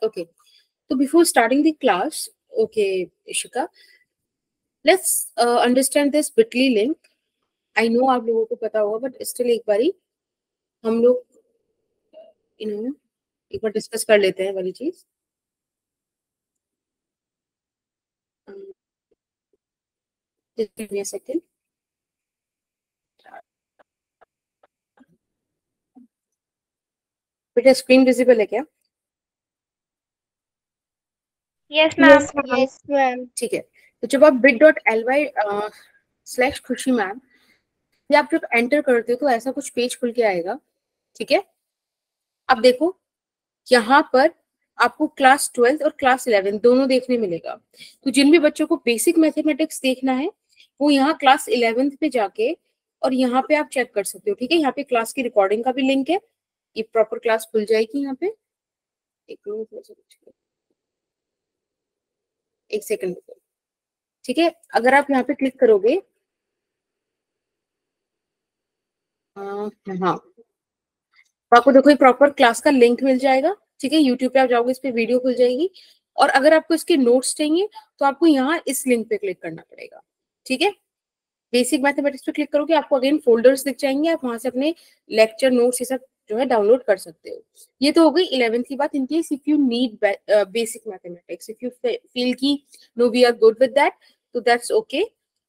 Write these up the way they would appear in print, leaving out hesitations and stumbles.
Okay. So before starting the class, okay, Ishika, let's understand this Bitly link. I know आप लोगों को पता होगा, but still एक बारी हम लोग एक बार डिस्कस कर लेते हैं वाली चीज. Just give me a second. बेटा स्क्रीन विजिबल है क्या? Yes ma'am. Yes ma'am. ठीक है. तो जब आप bit.ly/खुशी मैम ये आप जब एंटर करते हो तो ऐसा कुछ पेज खुल के आएगा. ठीक है. अब देखो यहाँ पर आपको क्लास 12 और क्लास 11 दोनों देखने मिलेगा. तो जिन भी बच्चों को बेसिक मैथमेटिक्स देखना है वो यहाँ क्लास 11th पे जाके और यहाँ पे आप चेक कर सकते हो. ठीक है. यहाँ पे क्लास की रिकॉर्डिंग का भी लिंक है. ये प्रॉपर क्लास खुल जाएगी यहाँ पे. एक सेकंड. ठीक है. अगर आप यहाँ पे क्लिक करोगे हाँ तो आपको देखो ये प्रॉपर क्लास का लिंक मिल जाएगा. ठीक है. यूट्यूब पे आप जाओगे इस पे वीडियो खुल जाएगी. और अगर आपको इसके नोट्स चाहिए तो आपको यहाँ इस लिंक पे क्लिक करना पड़ेगा. ठीक है. बेसिक मैथमेटिक्स पे क्लिक करोगे आपको अगेन फोल्डर्स दिख जाएंगे. आप वहां से अपने लेक्चर नोट्स ये सब जो है डाउनलोड कर सकते हो. ये तो हो गई 11th की बात. In case if you need basic mathematics, if you feel की no we are good with that, तो दैट्स ओके.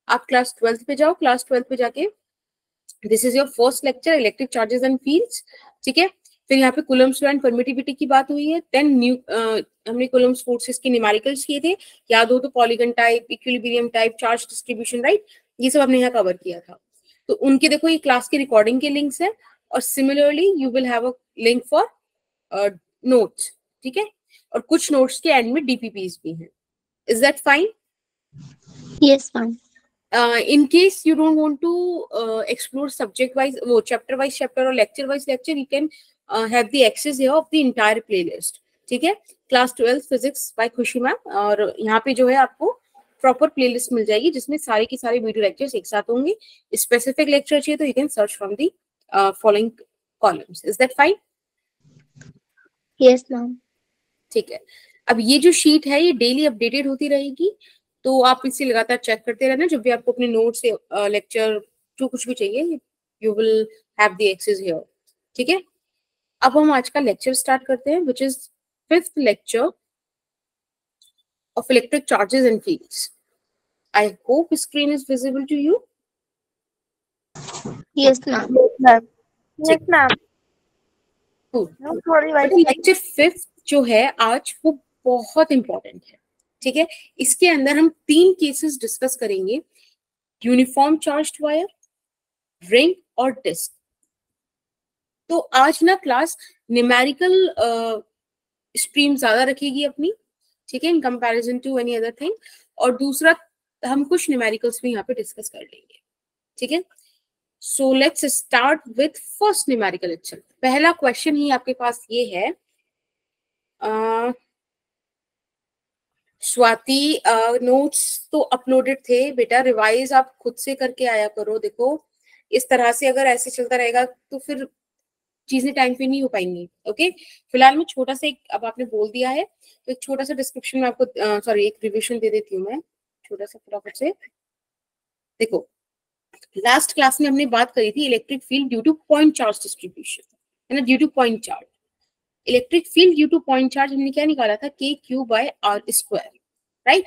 आप क्लास 12th पे जाओ. क्लास 12th पे जाके this is your first lecture electric charges and fields. ठीक है. फिर यहाँ पे कूलम्ब्स लॉ एंड परमिटिविटी की बात हुई है. देन हमने कूलम्ब्स फोर्सेस के न्यूमेरिकल्स किए थे. याद हो तो polygon type, equilibrium type, charge distribution, right. ये सब हमने यहाँ कवर किया था. तो उनके देखो ये क्लास की रिकॉर्डिंग के लिंक्स है. और similarly you will have a link for notes. ठीक है. और कुछ नोट्स के एंड में डीपीपीज भी हैं. Is that fine? Yes ma'am. In case you don't want to explore subject wise, वो chapter wise chapter और lecture wise lecture, you can have the access here of the entire playlist. ठीक है. Class 12 physics bye खुशी ma'am. और यहाँ पे जो है आपको प्रॉपर प्लेलिस्ट मिल जाएगी जिसमें सारे की सारे वीडियो लेक्चर्स एक साथ होंगे. स्पेसिफिक लेक्चर चाहिए तो you can search from the following columns. Is that fine? Yes ma'am. ठीक है. अब ये जो शीट है ये डेली अपडेटेड होती रहेगी. तो आप इसे लगातार चेक करते रहना. जब भी आपको अपने नोट्स से लेक्चर जो कुछ भी चाहिए you will have the access here. ठीक है. अब हम आज का लेक्चर स्टार्ट करते हैं which is 5th lecture of electric charges and fields. I hope screen is visible to you. Yes ma'am. Yes ma'am. Lecture 5th जो है आज वो बहुत इंपॉर्टेंट है. ठीक है. इसके अंदर हम 3 केसेस डिस्कस करेंगे. यूनिफॉर्म चार्ज्ड वायर, रिंग और डिस्क. तो आज ना क्लास न्यूमेरिकल स्ट्रीम ज्यादा रखेगी अपनी. ठीक है. In comparison to any other thing. और दूसरा हम कुछ न्यूमेरिकल्स भी यहाँ पे डिस्कस कर लेंगे. ठीक है. So let's start with first numerical itself. पहला क्वेश्चन ही आपके पास ये है. स्वाति नोट्स तो अपलोडेड थे बेटा. रिवाइज आप खुद से करके आया करो. देखो इस तरह से अगर ऐसे चलता रहेगा तो फिर चीजें टाइम पे नहीं हो पाएंगी. ओके. फिलहाल मैं छोटा सा एक अब आपने बोल दिया है तो एक छोटा सा डिस्क्रिप्शन में आपको सॉरी एक रिविजन दे देती हूँ मैं छोटा सा फटाफट से. देखो लास्ट क्लास में हमने बात करी थी electric field due two point charge distribution, है ना. Due two point charge electric field due two point charge हमने क्या निकाला था? KQ/R². राइट.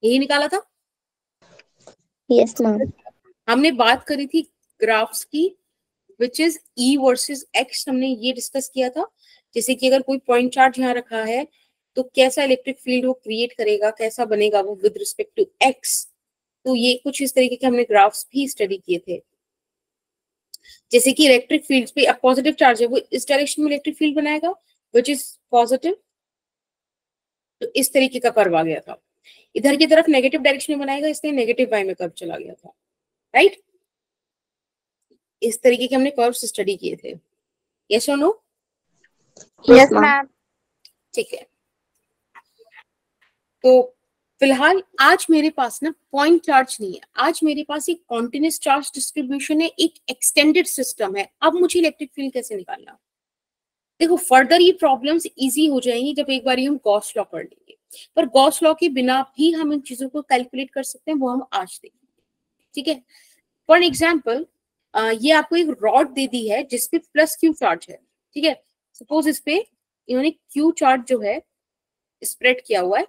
यही निकाला था. Yes ma'am. हमने बात करी थी ग्राफ्स की which is E versus X. हमने ये डिस्कस किया था. जैसे कि अगर कोई पॉइंट चार्ज यहाँ रखा है तो कैसा इलेक्ट्रिक फील्ड वो क्रिएट करेगा, कैसा बनेगा वो विद रिस्पेक्ट टू X. तो ये कुछ इस तरीके के हमने ग्राफ्स भी स्टडी किए थे. जैसे कि इलेक्ट्रिक फील्ड पे अब पॉजिटिव चार्ज है वो इस डायरेक्शन में इलेक्ट्रिक फील्ड बनाएगा विच इज पॉजिटिव. तो इस तरीके का कर्व आ गया था. इधर की तरफ नेगेटिव डायरेक्शन में बनाएगा इसलिए नेगेटिव वाई में कर्व चला गया था. राइट. इस तरीके के हमने कर्व्स स्टडी किए थे. यस और नो? Yes ma'am. ठीक है. तो फिलहाल आज मेरे पास ना पॉइंट चार्ज नहीं है. आज मेरे पास एक कॉन्टिन्यूस चार्ज डिस्ट्रीब्यूशन है, एक एक्सटेंडेड सिस्टम है. अब मुझे इलेक्ट्रिक फील्ड कैसे निकालना? देखो फर्दर ये प्रॉब्लम्स इजी हो जाएंगी जब एक बार हम गॉस लॉ कर लेंगे, पर गॉस लॉ के बिना भी हम इन चीजों को कैलकुलेट कर सकते हैं, वो हम आज देखेंगे। ठीक है, फॉर एग्जाम्पल ये आपको एक रॉड दे दी है जिसपे प्लस क्यू चार्ज है। ठीक है, सपोज इस पे इन्होंने क्यू चार्ज जो है स्प्रेड किया हुआ है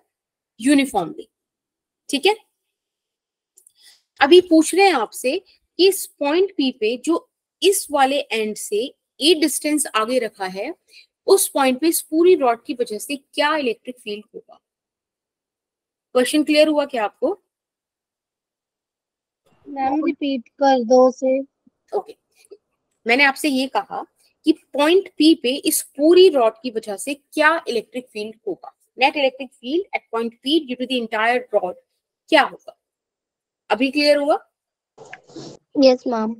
यूनिफॉर्मली। ठीक है, अभी पूछ रहे हैं आपसे कि इस पॉइंट पी पे जो इस वाले एंड से ए डिस्टेंस आगे रखा है, उस पॉइंट पे इस पूरी रॉड की वजह से क्या इलेक्ट्रिक फील्ड होगा। क्वेश्चन क्लियर हुआ क्या आपको? मैम रिपीट कर दो से। ओके, मैंने आपसे ये कहा कि पॉइंट पी पे इस पूरी रॉड की वजह से क्या इलेक्ट्रिक फील्ड होगा, net electric field at point P due to the entire rod क्या होगा। अभी क्लियर हुआ? Yes, ma'am.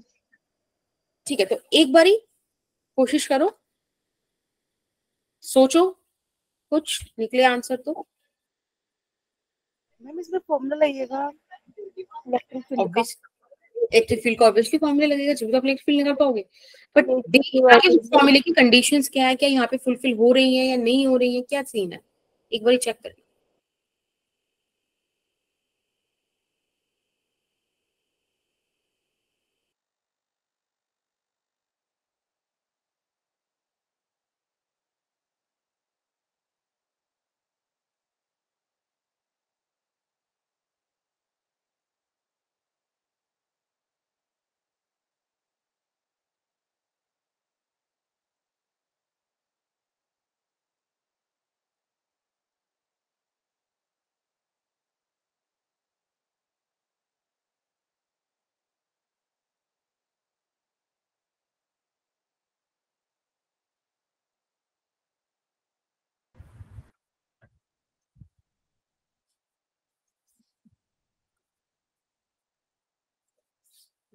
ठीक है, तो एक बारी कोशिश करो, सोचो, कुछ निकले आंसर तो। मैम इसमें फॉर्मूला लगाइएगा इलेक्ट्रिक फील्ड का। इलेक्ट्रिक फील्ड का ऑब्वियसली फॉर्मूला लगेगा जब आप इलेक्ट्रिक फील्ड निकाल पाओगे, बट देखिए कि फॉर्मूले की कंडीशंस क्या है, क्या यहाँ पे फुलफिल हो रही है या नहीं हो रही है, क्या सीन है, एक बार चेक करिए।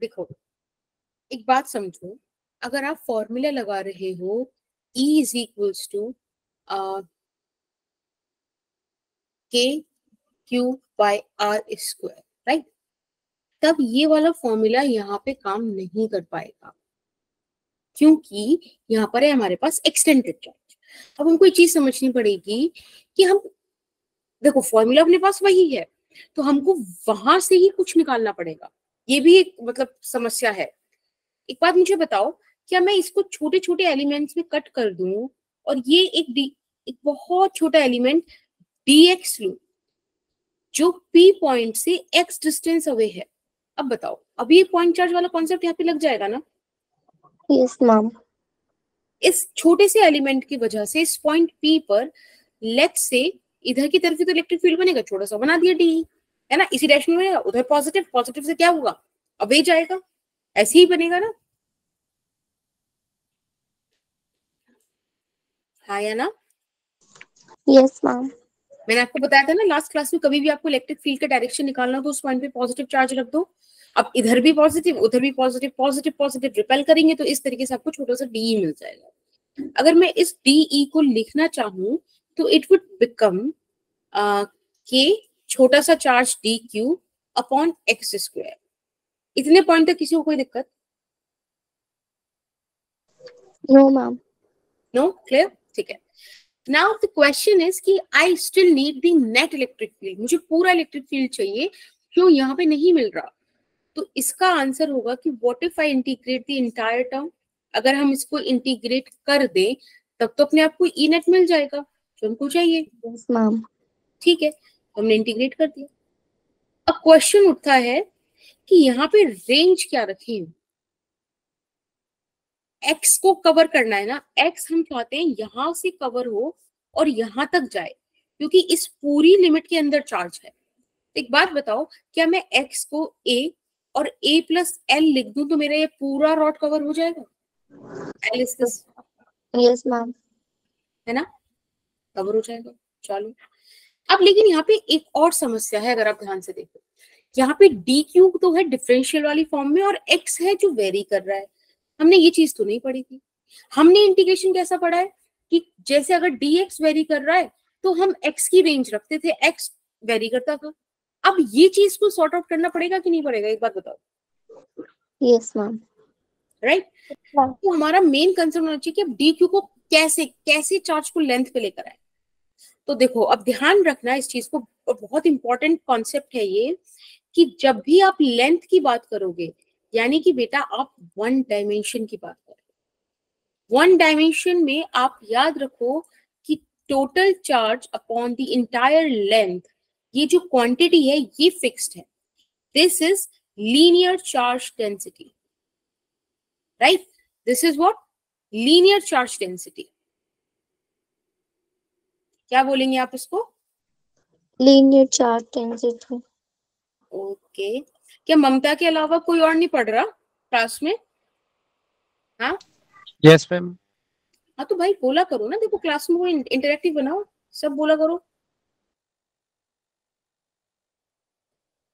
देखो एक बात समझो, अगर आप फॉर्मूला लगा रहे हो E is equals to k q by r square, right, तब ये वाला फॉर्मूला यहाँ पे काम नहीं कर पाएगा, क्योंकि यहाँ पर है हमारे पास एक्सटेंडेड चार्ज। अब हमको ये चीज समझनी पड़ेगी कि हम देखो फॉर्मूला अपने पास वही है, तो हमको वहां से ही कुछ निकालना पड़ेगा, ये भी एक मतलब समस्या है। एक बात मुझे बताओ, क्या मैं इसको छोटे छोटे एलिमेंट्स में कट कर दूं और ये एक बहुत छोटा एलिमेंट dx लूं जो p पॉइंट से x डिस्टेंस अवे है। अब बताओ, अभी ये पॉइंट चार्ज वाला कॉन्सेप्ट यहाँ पे लग जाएगा ना? Yes, ma'am. इस छोटे से एलिमेंट की वजह से इस पॉइंट p पर लेट्स से इधर की तरफ तो इलेक्ट्रिक फील्ड बनेगा, छोटा सा बना दिया डी, है ना, इसी डायरेक्शन में बनेगा, उधर पॉजिटिव, पॉजिटिव से क्या होगा, अवे जाएगा, ऐसे ही बनेगा ना, हाँ या ना? Yes, ma'am. मैंने आपको बताया था ना लास्ट क्लास में, कभी भी आपको इलेक्ट्रिक फील्ड का डायरेक्शन निकालना हो तो उस पॉइंट पे पॉजिटिव चार्ज रख दो। अब इधर भी पॉजिटिव, उधर भी पॉजिटिव, पॉजिटिव पॉजिटिव रिपेल करेंगे तो इस तरीके से आपको छोटा सा डी मिल जाएगा। अगर मैं इस डी को लिखना चाहूं तो इट वुड बिकम के छोटा सा charge d q upon x square. इतने पॉइंट तक किसी को कोई दिक्कत? No, ma'am. No, clear? ठीक है, नाउ द क्वेश्चन इज कि I still need the net electric field, मुझे पूरा इलेक्ट्रिक फील्ड चाहिए, क्यों यहाँ पे नहीं मिल रहा? तो इसका आंसर होगा कि what if I integrate the entire term. अगर हम इसको इंटीग्रेट कर दें तब तो अपने आप को ई नेट मिल जाएगा जो हमको चाहिए। Yes, ma'am. ठीक है, हमने इंटीग्रेट कर दिया। अब क्वेश्चन उठता है कि यहाँ पे रेंज क्या रखें, एक्स को कवर करना है ना, एक्स हम चाहते हैं यहां से कवर हो और यहां तक जाए, क्योंकि इस पूरी लिमिट के अंदर चार्ज है। एक बात बताओ, क्या मैं एक्स को ए और a प्लस एल लिख दूं तो मेरा ये पूरा रॉड कवर हो जाएगा? L is this, Yes, ma'am. है ना, कवर हो जाएगा। चलो, अब लेकिन यहाँ पे एक और समस्या है, अगर आप ध्यान से देखो, यहाँ पे डी क्यू तो है डिफरेंशियल वाली फॉर्म में और एक्स है जो वेरी कर रहा है। हमने ये चीज तो नहीं पढ़ी थी। हमने इंटीग्रेशन कैसा पढ़ा है कि जैसे अगर dx वेरी कर रहा है तो हम x की रेंज रखते थे, x वेरी करता था। अब ये चीज को सॉर्ट आउट करना पड़ेगा कि नहीं पड़ेगा, एक बात बताओ। Yes, ma'am. राइट, तो हमारा मेन कंसर्न होना चाहिए कि अब डी क्यू को कैसे कैसे चार्ज को लेंथ पे लेकर आए। तो देखो अब ध्यान रखना इस चीज को, बहुत इंपॉर्टेंट कॉन्सेप्ट है ये, कि जब भी आप लेंथ की बात करोगे, यानी कि बेटा आप वन डायमेंशन की बात करोगे। वन डायमेंशन में आप याद रखो कि total charge upon the entire length, ये जो क्वांटिटी है ये फिक्स्ड है। This is linear charge density, right? This is what? Linear charge density. क्या बोलेंगे आप इसको? Linear charge density. ओके। क्या ममता के अलावा कोई और नहीं पढ़ रहा क्लास में? हाँ यस मैम। हाँ, तो भाई बोला करो ना, देखो क्लास में वो इंटरेक्टिव बनाओ, सब बोला करो।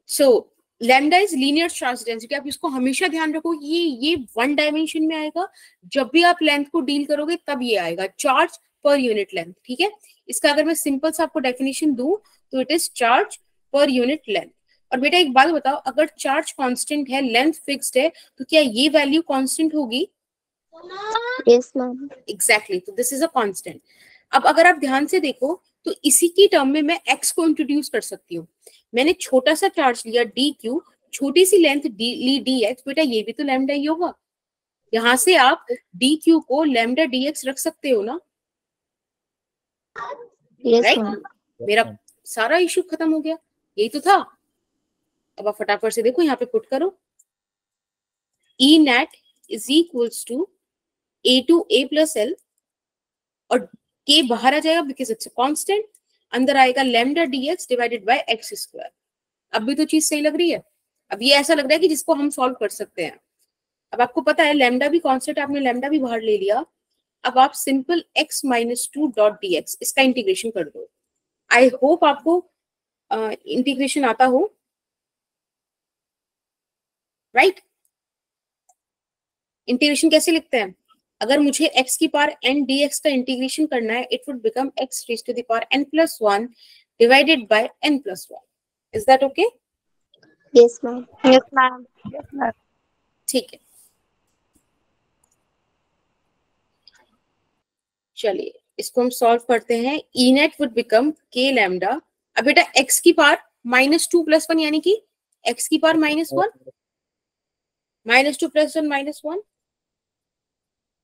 सो lambda is linear charge density. आप इसको हमेशा ध्यान रखो, ये वन डायमेंशन में आएगा। जब भी आप लेंथ को डील करोगे तब ये आएगा चार्ज पर यूनिट लेंथ, ठीक है? इसका अगर मैं सिंपल सा आपको डेफिनेशन दूं तो it is charge per unit length. और बेटा एक बात बताओ, अगर चार्ज कांस्टेंट है, लेंथ फिक्स्ड है, तो क्या ये वैल्यू कांस्टेंट होगी? Yes, ma'am. एग्जैक्टली, तो दिस इज अ कांस्टेंट। अब अगर आप ध्यान से देखो तो इसी की टर्म में मैं x को इंट्रोड्यूस कर सकती हूँ। मैंने छोटा सा चार्ज लिया dq, छोटी सी लेंथ ली dx, बेटा ये भी तो लैम्डा ही होगा। यहां से आप dq को लैम्डा dx रख सकते हो ना, Yes, राइट? ma'am. मेरा सारा इशू खत्म हो गया, यही तो था। अब आप फटाफट से देखो यहाँ पे पुट करो, E net is equals to a to a plus l, और k बाहर आ जाएगा बिकॉज इट्स अ कांस्टेंट, अंदर आएगा lambda dx divided by x square. अब भी तो चीज सही लग रही है? अब ये ऐसा लग रहा है कि जिसको हम सॉल्व कर सकते हैं। अब आपको पता है लैम्डा भी कांस्टेंट, आपने लैम्डा भी बाहर ले लिया। अब आप simple x minus two dot D x इसका इंटीग्रेशन कर दो। आई होप आपको इंटीग्रेशन आता हो, राइट? इंटीग्रेशन कैसे लिखते हैं? अगर मुझे x की पावर n dx का इंटीग्रेशन करना है, it would become x raise to the power n plus 1 divided by n plus 1। Is that okay? Yes, ma'am. Yes, ma'am. Yes, ma'am. ठीक है, चलिए इसको हम सॉल्व करते हैं। E net would become K lambda. अब बेटा x की power minus two plus one, यानी कि x की power minus one, minus two plus one minus one,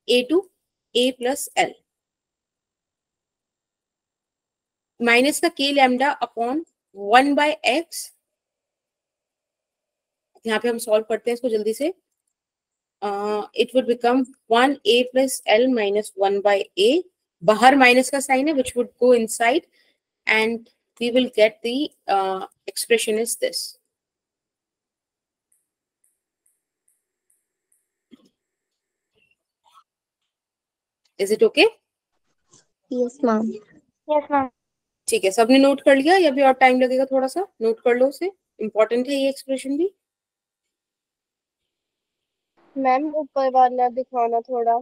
A to A plus L, minus का K lambda upon one by x. यहाँ पे हम सॉल्व करते हैं इसको जल्दी से। It would become one A plus L minus one by A, बाहर माइनस का साइन है which would go inside, and we will get the expression is this. Is it okay? Yes, ma'am. Yes, ma'am. ठीक है, सबने note कर लिया या भी और टाइम लगेगा? थोड़ा सा नोट कर लो उसे, इंपॉर्टेंट है ये एक्सप्रेशन भी। मैम ऊपर वाला दिखाना थोड़ा।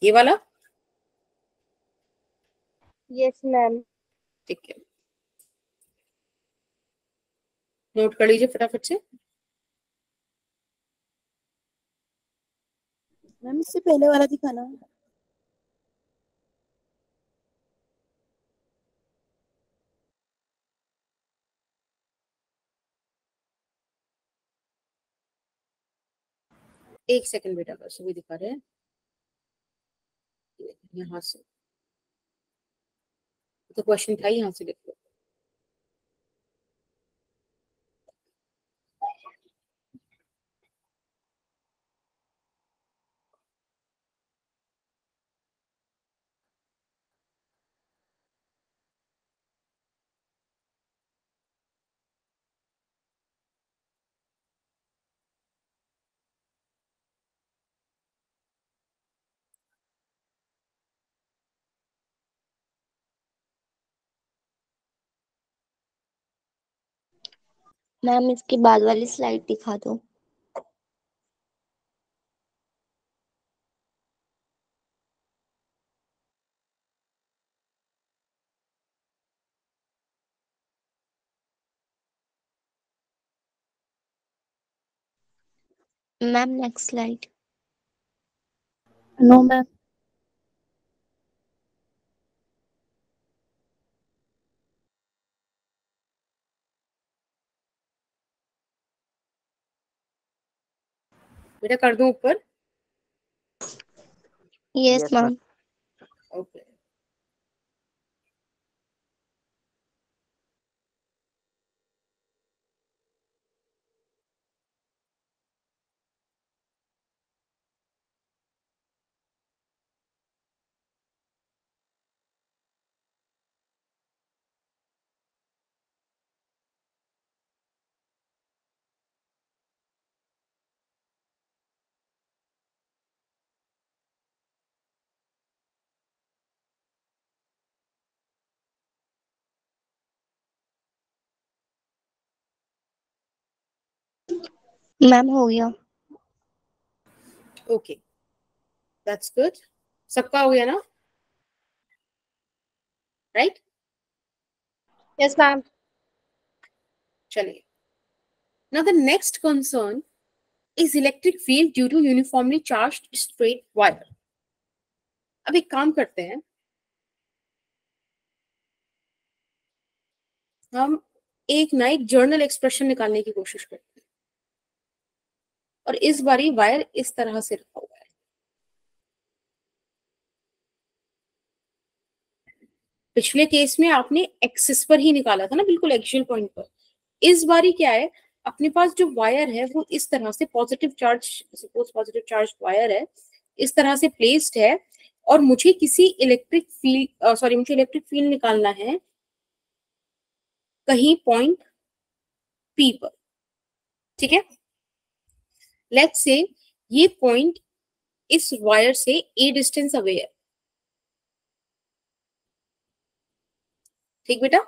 ये वाला? Yes ma'am. ठीक है, नोट कर लीजिए फटाफट से। मैम इससे पहले वाला दिखाना। एक सेकंड बेटा, बस अभी दिखा रहे हैं यहाँ से, तो क्वेश्चन था यहाँ से, देखो। मैम इसके बाद वाली स्लाइड दिखा दो। Ma'am next slide. No ma'am. बेटा कर दूं ऊपर? Yes ma'am. ओके मैम हो गया। Okay that's good. सबका हो गया ना? राइट? Yes ma'am. चलिए, now the next concern is electric field due to uniformly charged straight wire. अब एक काम करते हैं, हम एक जर्नल एक्सप्रेशन निकालने की कोशिश करते हैं, और इस बारी वायर इस तरह से रखा हुआ है। पिछले केस में आपने एक्सिस पर ही निकाला था ना, बिल्कुल एक्सियल पॉइंट पर। इस बारी क्या है, अपने पास जो वायर है वो इस तरह से positive charge, suppose positive charge wire है, इस तरह से प्लेस्ड है, और मुझे किसी इलेक्ट्रिक फील्ड मुझे इलेक्ट्रिक फील्ड निकालना है कहीं पॉइंट पी पर। ठीक है, लेट्स से ये पॉइंट इस वायर से ए डिस्टेंस अवे है। ठीक बेटा?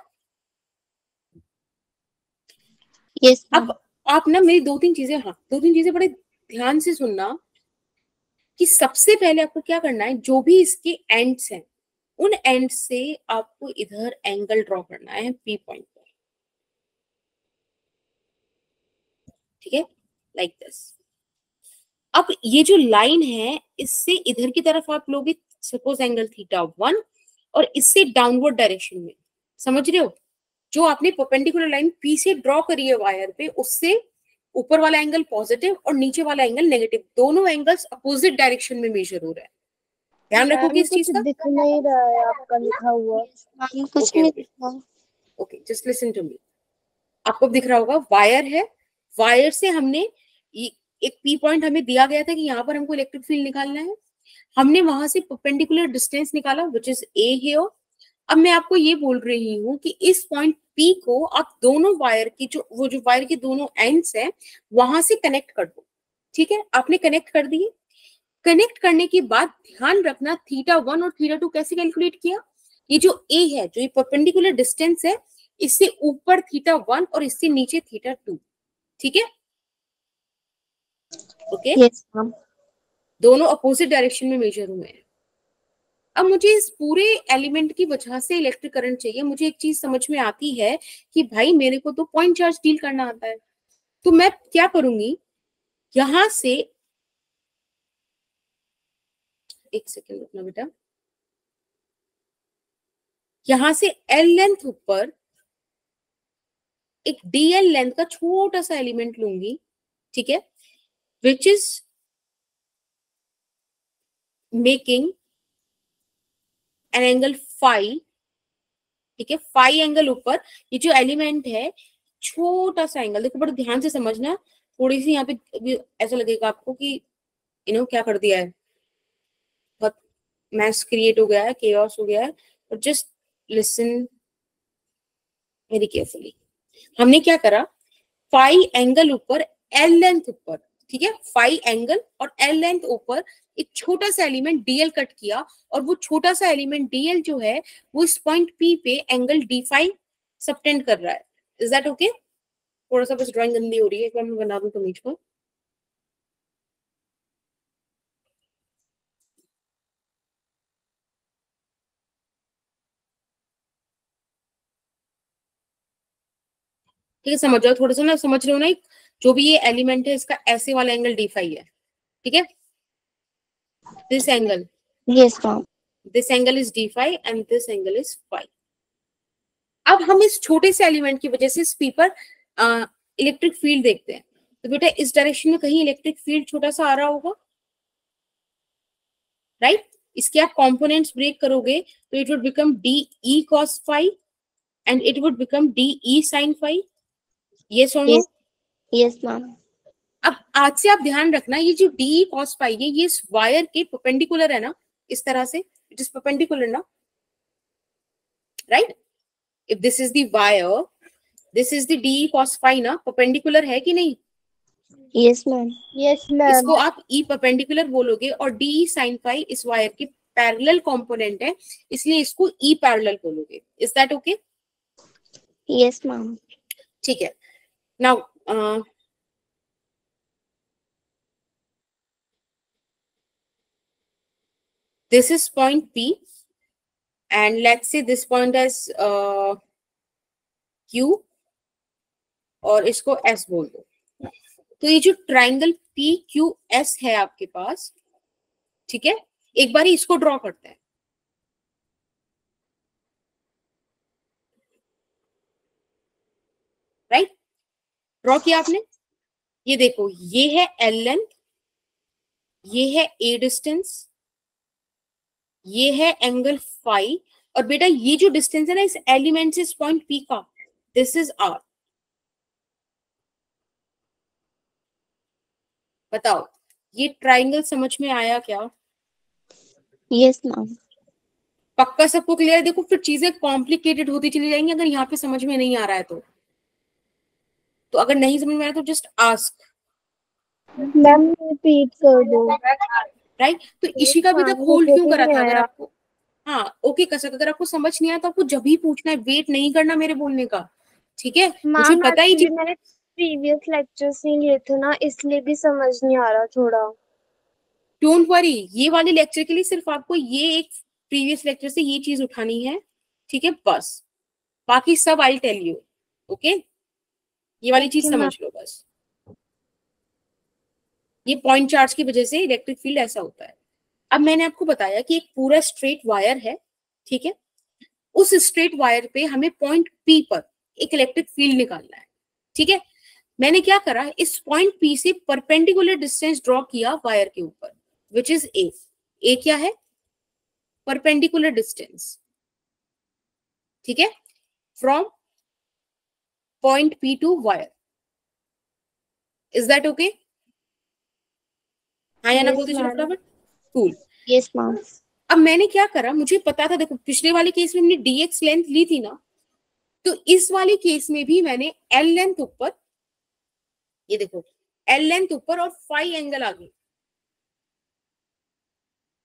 यस अब आप ना मेरी दो तीन चीजें बड़े ध्यान से सुनना, कि सबसे पहले आपको क्या करना है, जो भी इसके एंड्स हैं उन एंड से आपको इधर एंगल ड्रॉ करना है पी पॉइंट पर। ठीक है, लाइक दिस। अब ये जो लाइन है इससे इधर की तरफ आप लोगे सपोज एंगल θ1, और इससे डाउनवर्ड डायरेक्शन में, समझ रहे हो? जो आपने परपेंडिकुलर लाइन पी से ड्रॉ करी है वायर पे, उससे ऊपर वाला एंगल पॉजिटिव और नीचे वाला एंगल नेगेटिव, दोनों एंगल्स अपोजिट डायरेक्शन में मेजर हो रहा है। ध्यान रखोगे इस चीज का? दिख नहीं रहा है आपका लिखा हुआ। मैम कुछ नहीं दिखा। Okay, just listen to me. आपको दिख रहा होगा वायर है, वायर से हमने एक पी पॉइंट हमें दिया गया था कि यहाँ पर हमको इलेक्ट्रिक फील्ड निकालना है, हमने वहां से परपेंडिकुलर डिस्टेंस निकाला विच इज ए हियर। अब मैं आपको ये बोल रही हूँ कि इस पॉइंट पी को आप दोनों वायर की जो वायर के दोनों एंड्स हैं वहां से कनेक्ट कर दो। ठीक है, आपने कनेक्ट कर दिए। कनेक्ट करने के बाद ध्यान रखना θ1 और θ2 कैसे कैलकुलेट किया। ये जो ए है, जो ये परपेंडिकुलर डिस्टेंस है, इससे ऊपर θ1 और इससे नीचे θ2। ठीक है, ओके। Yes ma'am. दोनों अपोजिट डायरेक्शन में मेजर हुए हैं। अब मुझे इस पूरे एलिमेंट की वजह से इलेक्ट्रिक करंट चाहिए। मुझे एक चीज समझ में आती है कि भाई मेरे को तो पॉइंट चार्ज डील करना आता है, तो मैं क्या करूंगी, यहां से एक सेकेंड रुकना बेटा, यहां से एल लेंथ ऊपर एक डीएल लेंथ का छोटा सा एलिमेंट लूंगी। ठीक है, which is making an angle phi. ठीक है, फाई एंगल ऊपर, ये जो एलिमेंट है छोटा सा एंगल, देखो बड़े ध्यान से समझना। थोड़ी सी यहाँ पे ऐसा लगेगा आपको कि क्या कर दिया है, बहुत मैस क्रिएट हो गया है, केओस हो गया है, और जस्ट लिसन वेरी केयरफुली। हमने क्या करा, फाई एंगल ऊपर एल लेंथ ऊपर, ठीक है, फाई एंगल और एल लेंथ ऊपर एक छोटा सा एलिमेंट डीएल कट किया, और वो छोटा सा एलिमेंट डीएल जो है वो इस पॉइंट पी पे एंगल डी फाई सबटेंड कर रहा है। Is that okay? थोड़ा सा बस ड्राइंग गंदी हो रही है, एक बार मैं बना दूं इमेज को। ठीक है, समझ जाओ थोड़ा सा ना, समझ रहे हो ना, जो भी ये एलिमेंट है इसका ऐसे वाला एंगल डी फाई है। ठीक है, this angle, yes ma'am. This angle is d phi and this angle is phi. अब हम इस छोटे से एलिमेंट की वजह से इस पी पर इलेक्ट्रिक फील्ड देखते हैं। तो बेटा इस डायरेक्शन में कहीं इलेक्ट्रिक फील्ड छोटा सा आ रहा होगा, राइट? इसके आप कंपोनेंट्स ब्रेक करोगे तो it would become DE cos phi and it would become DE sin phi. Yes or no? Yes ma'am. अब आज से आप ध्यान रखना, ये जो DE cos phi है ये इस वायर के परपेंडिकुलर है ना, इस तरह से इट इज परपेंडिकुलर ना, right? If this is the wire, this is the DE cos phi ना, परपेंडिकुलर है कि नहीं? Yes ma'am. Yes ma'am. इसको आप E परपेंडिकुलर बोलोगे और DE sin phi इस वायर की पैरेलल कंपोनेंट है, इसलिए इसको E पैरेलल बोलोगे. Is that okay? Yes ma'am. ठीक है. Now this is point P and let's say this point as Q और इसको S बोल दो. तो ये जो ट्राइंगल PQS है आपके पास, ठीक है, एक बार इसको ड्रॉ करते हैं. राइट? ड्रॉ किया आपने. ये देखो, ये है L लेंथ, ये है A डिस्टेंस, ये है एंगल फाई, और बेटा ये जो डिस्टेंस है ना इस एलिमेंट से इस पॉइंट P का, दिस इज R. बताओ ये ट्राइंगल समझ में आया क्या? Yes ma'am. पक्का सबको क्लियर है? देखो फिर चीजें कॉम्प्लिकेटेड होती चली जाएंगी अगर यहाँ पे समझ में नहीं आ रहा है तो अगर नहीं समझ में आ रहा है तो जस्ट आस्क. मैम रिपीट कर दो. राइट? तो इसी का भी तक होल्ड क्यों करा था? अगर आपको ओके कसक, अगर आपको समझ नहीं आया तो आपको जब ही पूछना है, वेट नहीं करना मेरे बोलने का, ठीक है? मुझे पता ही मैंने प्रीवियस लेक्चर्स नहीं लिए थे ना, इसलिए भी समझ नहीं आ रहा थोड़ा. डोंट वरी, ये वाले लेक्चर के लिए सिर्फ आपको ये एक प्रीवियस लेक्चर से ये चीज उठानी है, ठीक है? बस बाकी सब आई टेल यू. ओके, ये वाली चीज समझ लो बस. ये पॉइंट चार्ज की वजह से इलेक्ट्रिक फील्ड ऐसा होता है. अब मैंने आपको बताया कि एक पूरा स्ट्रेट वायर है, ठीक है? उस स्ट्रेट वायर पे हमें पॉइंट P पर एक इलेक्ट्रिक फील्ड निकालना है, ठीक है? मैंने क्या करा, इस पॉइंट P से परपेंडिकुलर डिस्टेंस ड्रॉ किया वायर के ऊपर, विच इज A. A क्या है? परपेंडिकुलर डिस्टेंस, ठीक है, from point P to wire. Is that okay? हाँ या ना बोलते चलो फटाफट. कूल. Yes ma'am. अब मैंने क्या करा, मुझे पता था, देखो पिछले वाले केस में हमने dx लेंथ ली थी ना, तो इस वाले केस में भी मैंने L लेंथ ऊपर, ये देखो L लेंथ ऊपर और फाई एंगल आगे,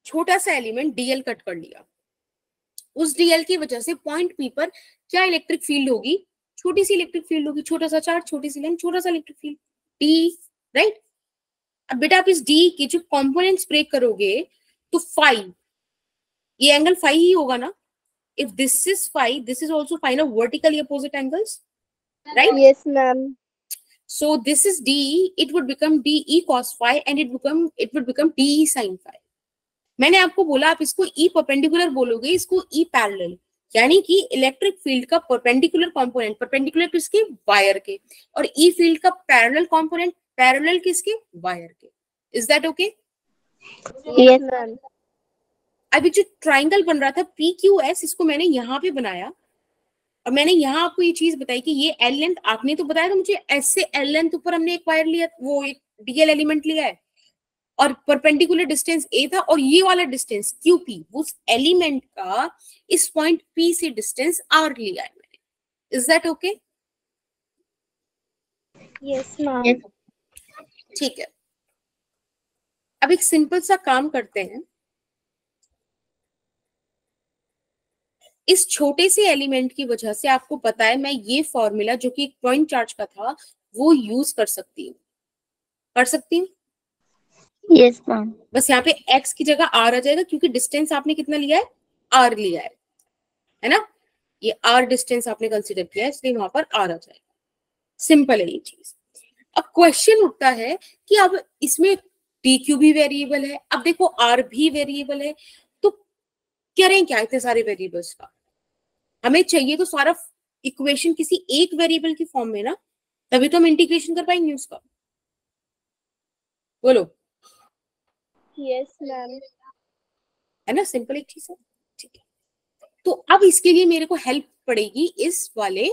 छोटा सा एलिमेंट dl कट कर लिया. उस dl की वजह से पॉइंट P पर क्या इलेक्ट्रिक फील्ड होगी? छोटी सी इलेक्ट्रिक फील्ड होगी, छोटा सा चार्ज, छोटी सी लेंथ, छोटा सा इलेक्ट्रिक फील्ड D. राइट? अब बेटा आप इस D के जो कंपोनेंट्स ब्रेक करोगे तो फाई, ये एंगल फाई ही होगा ना. If this is phi, this is also phi ना, vertically opposite angles, right? Yes ma'am. So this is DE, it would become DE cos phi and it would become DE sin phi. मैंने आपको बोला आप इसको E perpendicular बोलोगे, इसको E parallel, यानी कि इलेक्ट्रिक फील्ड का परपेंडिकुलर कंपोनेंट, परपेंडिकुलर किसके? वायर के, और E फील्ड का पैरेलल कंपोनेंट, पैरेलल किसके? वायर के. Is that okay? Yes ma'am. अभी जो ट्राइंगल बन रहा था PQS, इसको मैंने यहाँ पे बनाया और मैंने यहाँ आपको ये चीज बताई कि ये L लेंथ, आपने तो बताया था मुझे S से L लेंथ ऊपर हमने एक वायर लिया, वो एक DL एलिमेंट लिया है और परपेंडिकुलर डिस्टेंस A था, और ये वाला डिस्टेंस QP उस एलिमेंट का इस पॉइंट P से डिस्टेंस R लिया है मैंने. Is that okay? Yes ma'am. ठीक है. अब एक सिंपल सा काम करते हैं. इस छोटे से एलिमेंट की वजह से आपको पता है मैं ये फॉर्मूला जो कि पॉइंट चार्ज का था वो यूज कर सकती हूँ. कर सकती हूँ? Yes ma'am. बस यहाँ पे x की जगह r आ जाएगा क्योंकि डिस्टेंस आपने कितना लिया है? r लिया है ना? ये r डिस्टेंस आपने कंसीडर किया है इसलिए वहां पर r आ जाएगा. सिंपल है ये चीज. अब क्वेश्चन उठता है कि अब इसमें dq भी वेरिएबल है, अब देखो r भी वेरिएबल है, तो करें क्या इतने सारे वेरिएबल्स का? हमें चाहिए तो सारा इक्वेशन किसी एक वेरिएबल की फॉर्म में ना, तभी तो हम इंटीग्रेशन कर पाएंगे उसका. बोलो, यस मैम। है ना, सिंपल एक चीज है, ठीक है। तो अब इसके लिए मेरे को हेल्प पड़ेगी इस वाले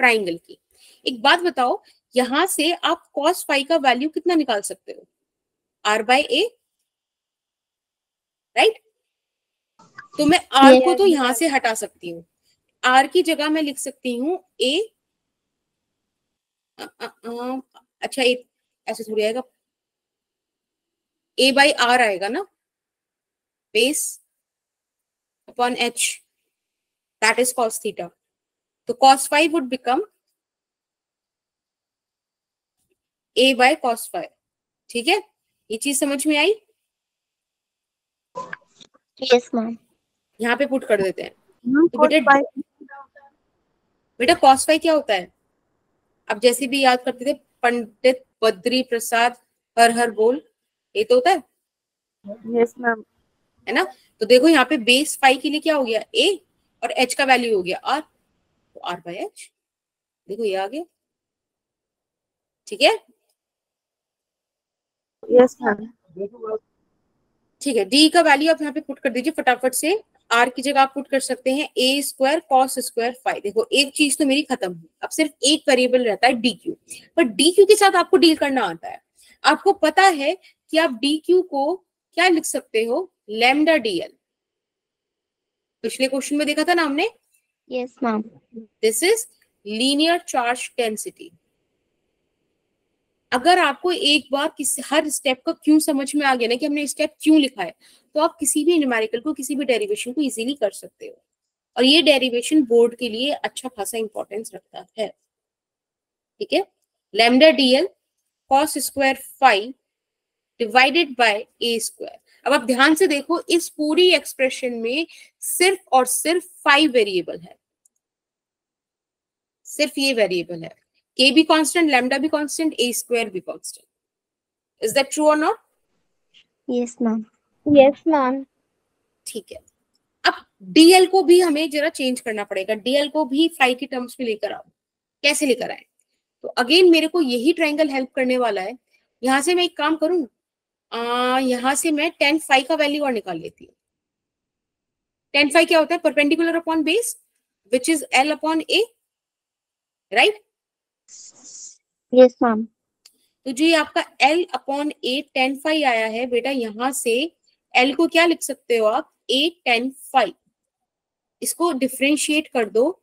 ट्राइंगल की। एक बात बताओ, यहां से आप cos फाई का वैल्यू कितना निकाल सकते हो? r by a, right? तो मैं r को तो यहां से हटा सकती हूँ, r की जगह मैं लिख सकती हूँ a, अच्छा एक ऐसे थोड़ी आएगा, a बाई r आएगा ना, base upon h, that is cos theta. तो cos phi would become a by cos phi. ठीक है, ये चीज समझ में आई? Yes ma'am. यहाँ पे पुट कर देते हैं। तो cos फाई बेटा cos फाई क्या होता है? अब जैसे भी याद करते थे, पंडित बद्री प्रसाद हर हर बोल, ये तो होता है, यस मैम। है ना? तो देखो यहाँ पे बेस फाई के लिए क्या हो गया, a, और h का वैल्यू हो गया r, तो r बाय h, देखो ये आ गया। ठीक है, यस मैम। ठीक है। d का वैल्यू आप यहाँ पे पुट कर दीजिए फटाफट से। r की जगह आप पुट कर सकते हैं a square cos square phi. देखो एक चीज तो मेरी खत्म हुई, अब सिर्फ एक वेरिएबल रहता है dq, पर dq के साथ आपको डील करना आता है। आपको पता है कि आप dq को क्या लिख सकते हो, लैम्डा dl। पिछले क्वेश्चन में देखा था ना हमने, yes ma'am. This is linear charge density. अगर आपको एक बार हर स्टेप का क्यों समझ में आ गया ना कि हमने स्टेप क्यों लिखा है, तो आप किसी भी न्यूमेरिकल को, किसी भी डेरिवेशन को इजीली कर सकते हो। और ये डेरिवेशन बोर्ड के लिए अच्छा खासा इंपॉर्टेंस रखता है। ठीक है, lambda dl cos square phi divided by a square. अब आप ध्यान से देखो, इस पूरी एक्सप्रेशन में सिर्फ और सिर्फ 5 वेरिएबल है, सिर्फ ये वेरिएबल है। के भी कांस्टेंट, लैम्डा भी कांस्टेंट, ए स्क्वायर भी कांस्टेंट। इज दैट ट्रू और not? Yes ma'am. Yes ma'am. ठीक है, अब डीएल को भी हमें जरा चेंज करना पड़ेगा, डीएल को भी फाई की टर्म्स में लेकर आओ। कैसे लेकर आए? तो अगेन मेरे को यही ट्रायंगल हेल्प करने वाला है। यहां से मैं एक काम करूं, यहां से मैं tan फाई का वैल्यू और निकाल लेती हूँ। tan फाई क्या होता है? Perpendicular upon base which is l upon a, right? Yes ma'am. तो जो ये आपका l upon a tan phi आया है बेटा, यहां से l को क्या लिख सकते हो आप, a tan फाई। इसको डिफरेंशिएट कर दो,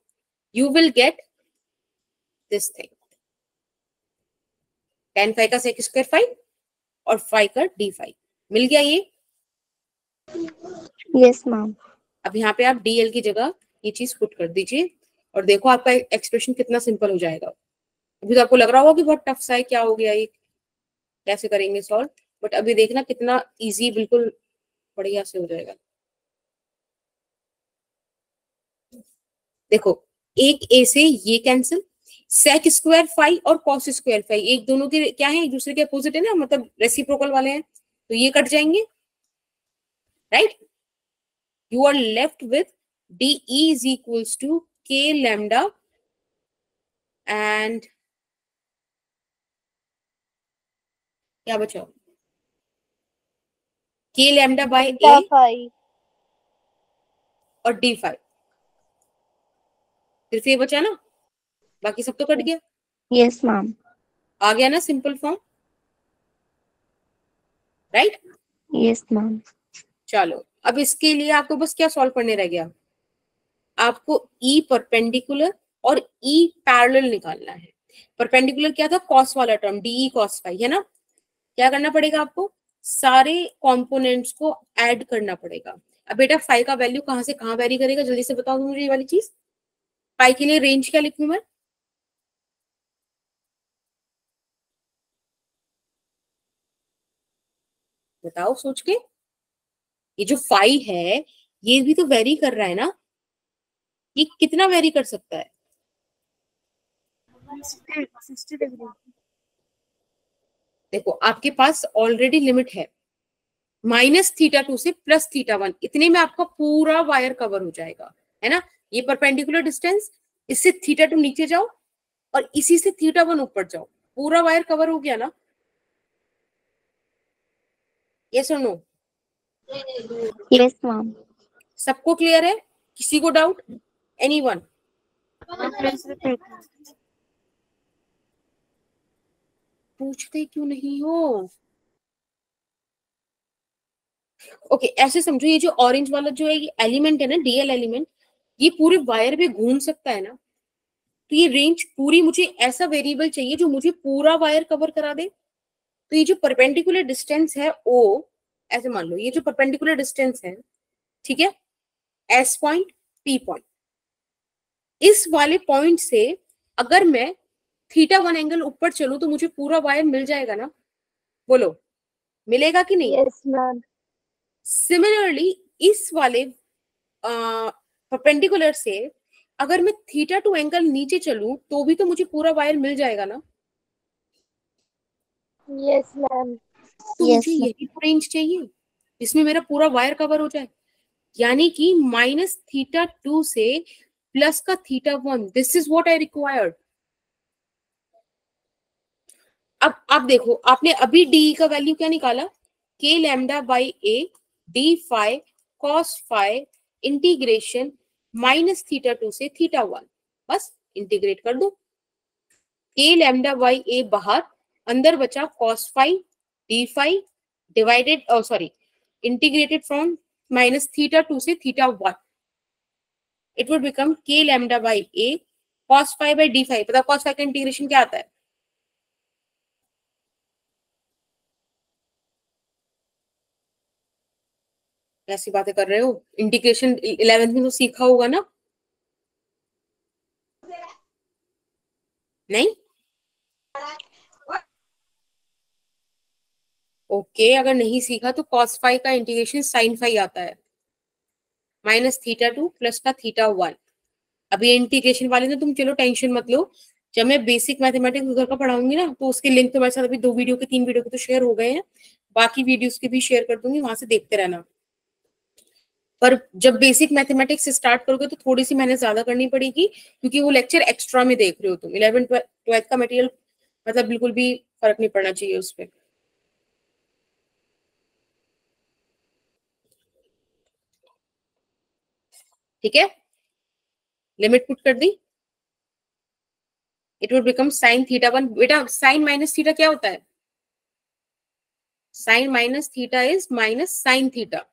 you will get this thing, tan phi का sec स्क्वायर फाई और फाई का d फाई। मिल गया ये? Yes ma'am. अब यहाँ पे आप dl की जगह ये चीज पुट कर दीजिए और देखो आपका एक्सप्रेशन कितना सिंपल हो जाएगा। अभी तो आपको लग रहा होगा कि बहुत टफ सा है, क्या हो गया ये, कैसे करेंगे सॉल्व, बट अभी देखना कितना इजी, बिल्कुल बढ़िया से हो जाएगा। देखो, एक ए से ये कैंसिल, सेक स्क्वायर फाई और कॉस स्क्वायर फाई एक दोनों के क्या है, एक दूसरे के अपोजिट है ना, मतलब रेसिप्रोकल वाले हैं, तो ये कट जाएंगे, right? You are left with d is equals to k lambda and क्या बचा, k lambda by a phi और डी फाई। सिर्फ ये बचा ना, बाकी सब तो कट गया। Yes ma'am. आ गया ना simple form, right? Yes ma'am. चलो, अब इसके लिए आपको बस क्या सॉल्व करने रह गया, आपको ई परपेंडिकुलर और ई पैरेलल निकालना है। परपेंडिकुलर क्या था, कॉस वाला टर्म, डी कॉस फाई, है ना? क्या करना पड़ेगा आपको, सारे कंपोनेंट्स को ऐड करना पड़ेगा। अब बेटा फाई का वैल्यू कहां से कहां वेरी करेगा, जल्दी से बताओ मुझे ये वाली चीज। फाई के लिए रेंज क्या लिखूं मैं, बताओ सोच के। ये जो फाई है ये भी तो वेरी कर रहा है ना, ये कितना वेरी कर सकता है? 60 डिग्री। देखो आपके पास ऑलरेडी लिमिट है, -θ2 से +θ1, इतने में आपका पूरा वायर कवर हो जाएगा, है ना? ये परपेंडिकुलर डिस्टेंस, इससे θ2 नीचे जाओ और इसी से θ1 ऊपर जाओ, पूरा वायर कवर हो गया ना। यस और नो? Yes ma'am. सबको क्लियर है? किसी को doubt? Anyone? Ma'am, please repeat. पूछते क्यों नहीं हो? ओके ऐसे समझो, ये जो ऑरेंज वाला जो है ये एलिमेंट है ना, डीएल एलिमेंट, ये पूरे वायर पे घूम सकता है ना, तो ये रेंज पूरी मुझे ऐसा वेरिएबल चाहिए जो मुझे पूरा वायर कवर करा दे। तो ये जो परपेंडिकुलर डिस्टेंस है ओ, ऐसे मान लो ये जो परपेंडिकुलर डिस्टेंस है, ठीक है, एस पॉइंट, पी पॉइंट, इस वाले पॉइंट से अगर मैं थीटा 1 एंगल ऊपर चलूं तो मुझे पूरा वायर मिल जाएगा ना? बोलो, मिलेगा कि नहीं? Yes ma'am. सिमिलरली इस वाले परपेंडिकुलर से अगर मैं थीटा 2 एंगल नीचे चलूं तो भी तो मुझे पूरा वायर मिल जाएगा ना? Yes ma'am. तो यस मुझे यही तो रेंज चाहिए जिसमें मेरा पूरा वायर कवर हो जाए, यानी कि -θ2 से प्लस का θ1, this is what I required. अब आप देखो, आपने अभी डी का वैल्यू क्या निकाला? k lambda by A D phi cos phi integration -θ2 से θ1, बस इंटीग्रेट कर दो। k लैम्डा बाई ए बाहर, अंदर बचा cos phi d phi divided, sorry, integrated from -θ2 से θ1, it would become k lambda by a cos phi by d phi. पता cos phi का इंटीग्रेशन क्या आता है? ऐसी बातें कर रहे हो, इंटीग्रेशन 11th में तो सीखा होगा ना? नहीं? ओके अगर नहीं सीखा तो cos फाई का इंटीग्रेशन sin फाई आता है, -θ2 प्लस का θ1। अभी इंटीग्रेशन वाले ना तुम चलो टेंशन मत लो, जब मैं बेसिक मैथमेटिक्स उधर का पढ़ाऊंगी ना तो उसके लिंक तुम्हारे साथ अभी 2 वीडियो के 3 वीडियो के तो शेयर हो गए हैं, बाकी वीडियोस के भी शेयर कर दूंगी, वहां से देखते रहना। पर जब बेसिक मैथमेटिक्स से स्टार्ट करोगे तो थोड़ी सी मेहनत ज्यादा करनी पड़ेगी, क्योंकि वो लेक्चर एक्स्ट्रा में देख रहे हो तुम। 11 12 का मटेरियल मतलब बिल्कुल भी फर्क नहीं पड़ना चाहिए उस पर। ठीक है, लिमिट पुट कर दी, इट वुड बिकम sin θ1। बेटा साइन माइनस थीटा क्या होता है? Sine minus theta is minus sine theta,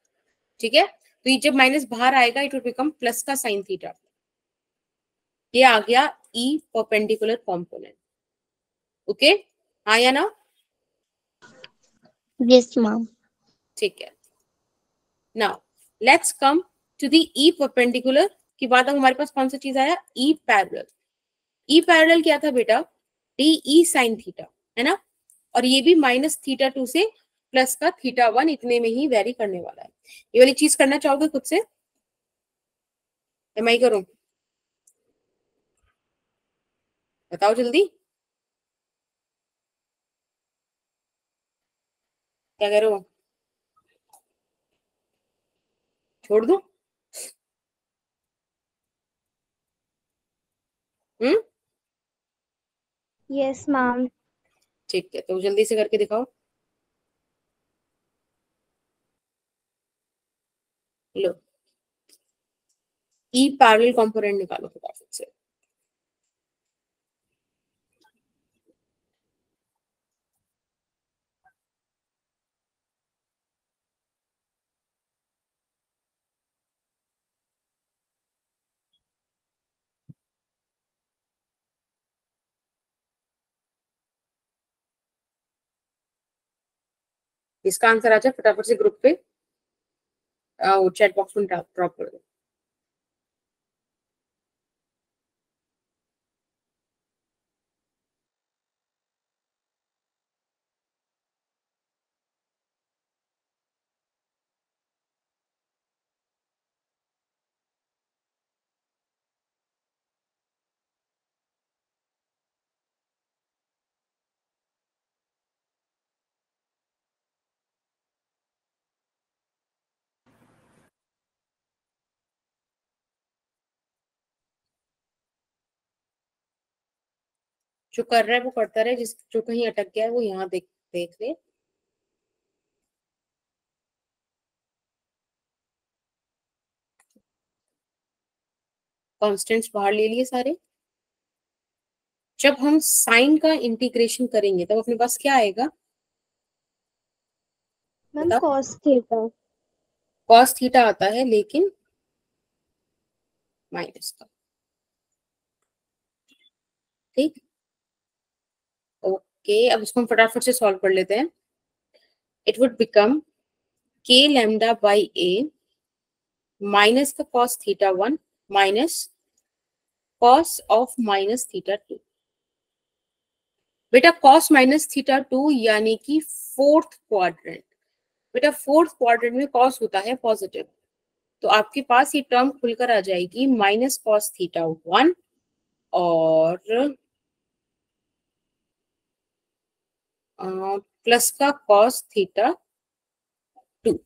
ठीक है, तो ये जब माइनस बाहर आएगा इट वुड बिकम प्लस का साइन थीटा। ये आ गया ई परपेंडिकुलर कॉम्पोनेंट। ओके, हाँ या ना? Yes ma'am. ठीक है, now let's come to the E perpendicular के बाद अब हमारे पास कौन सा चीज आया? E parallel. ई पैरेलल क्या था बेटा? डी ई साइन थीटा, है ना? और ये भी -θ2 से प्लस का θ1, इतने में ही वेरी करने वाला है। ये वाली चीज करना चाहोगे खुद से? मैं करूं? बताओ जल्दी, क्या कह रहे हो? छोड़ दूं? हम्म, यस मैम। ठीक है, तो जल्दी से करके दिखाओ। लो, ई पैरेलल कंपोनेंट निकालो फटाफट से। इसका आंसर आ जाए फटाफट से ग्रुप पे, चैट बॉक्स में ड्रॉप कर दो। जो कर रहा है वो करता रहे, जिस जो कहीं अटक गया है वो यहाँ देख देख ले। कॉन्स्टेंट्स बाहर ले लिए सारे। जब हम साइन का इंटीग्रेशन करेंगे तब अपने पास क्या आएगा? मैम बताओ। Cos theta. कॉस थीटा आता है लेकिन माइनस का। ठीक, ओके। अब इसको हम फटाफट से सॉल्व कर लेते हैं। It would become k lambda by a minus का cos theta 1 minus cos of minus theta 2। बेटा कॉस माइनस थीटा 2 यानी कि फोर्थ क्वाड्रेंट। बेटा फोर्थ क्वाड्रेंट में कॉस होता है पॉजिटिव, तो आपके पास ये टर्म खुलकर आ जाएगी माइनस कॉस थीटा 1 और प्लस का कॉस थीटा 2।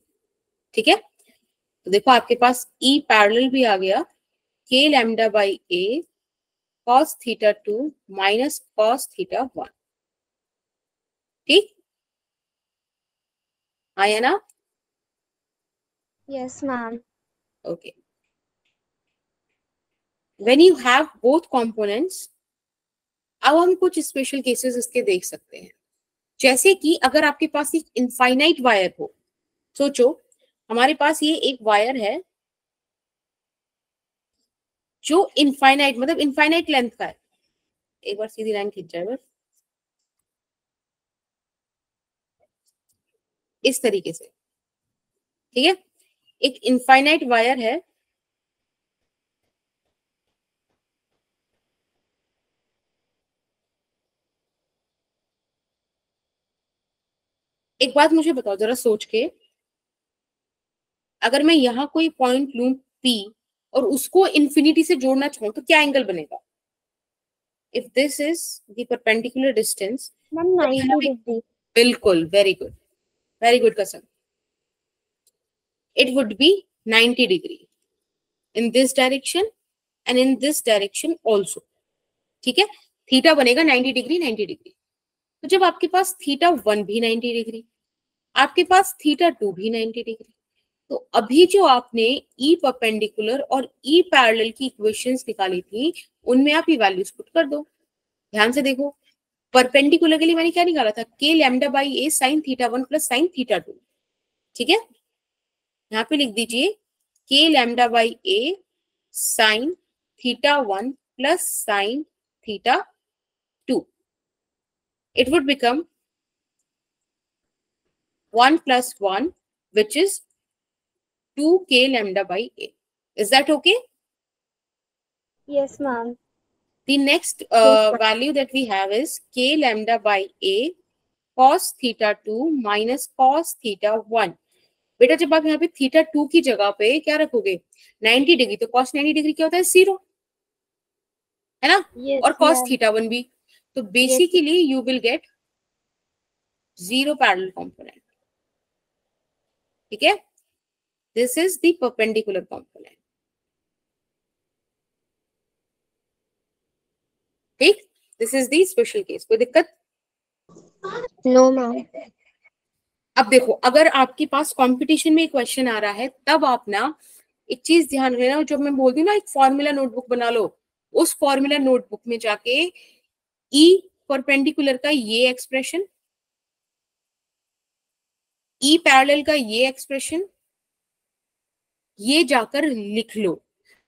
ठीक है, तो देखो आपके पास ई पैरेलल भी आ गया, k lambda by a cos theta 2 minus cos theta 1। ठीक, आया ना? Yes ma'am. Okay, when you have both components, अब हम कुछ स्पेशल केसेस इसके देख सकते हैं। जैसे कि अगर आपके पास एक इनफाइनाइट वायर हो, सोचो हमारे पास ये एक वायर है जो इनफाइनाइट मतलब इनफाइनाइट लेंथ का है। एक बार सीधी लाइन खींच जाए बस, इस तरीके से। ठीक है, एक इनफाइनाइट वायर है, एक बात मुझे बताओ जरा सोच के, अगर मैं यहां कोई पॉइंट लूं P और उसको इंफिनिटी से जोड़ना चाहूं तो क्या एंगल बनेगा? If this is the perpendicular distance, ma'am 90 degree. बिल्कुल, वेरी गुड कसम। It would be 90 degree in this direction and in this direction also. ठीक है, थीटा बनेगा 90 डिग्री 90 डिग्री। तो जब आपके पास थीटा 1 भी 90 डिग्री, आपके पास थीटा 2 भी 90 डिग्री, तो अभी जो आपने ई परपेंडिकुलर और ई पैरेलल की इक्वेशंस निकाली थी उनमें आप ये वैल्यूज पुट कर दो। ध्यान से देखो, परपेंडिकुलर के लिए मैंने क्या निकाला था? k lambda by a sine theta 1 plus sine theta 2। ठीक है, यहाँ पे लिख दीजिए k lambda by a sine theta 1 plus sine theta 2। It would become 1 plus 1, which is 2k lambda by a. Is that okay? Yes ma'am. The next value that we have is k lambda by a cos theta 2 minus cos theta 1. बेटा जब आप यहाँ पे theta 2 की जगह पे क्या रखोगे? 90 डिग्री, तो cos 90 डिग्री क्या होता है? 0, है ना? Yes, और cos ma'am. theta 1 भी। तो basically you will get 0 parallel component. ठीक है, this is the perpendicular component. ठीक, this is the special case. कोई दिक्कत? No ma'am. अब देखो, अगर आपके पास कंपटीशन में क्वेश्चन आ रहा है तब आप ना एक चीज ध्यान रखना, जब मैं बोलती हूँ ना एक फॉर्मूला नोटबुक बना लो, उस फॉर्मूला नोटबुक में जाके ई परपेंडिकुलर का ये एक्सप्रेशन, ई पैरेलल का ये एक्सप्रेशन, ये जाकर लिख लो।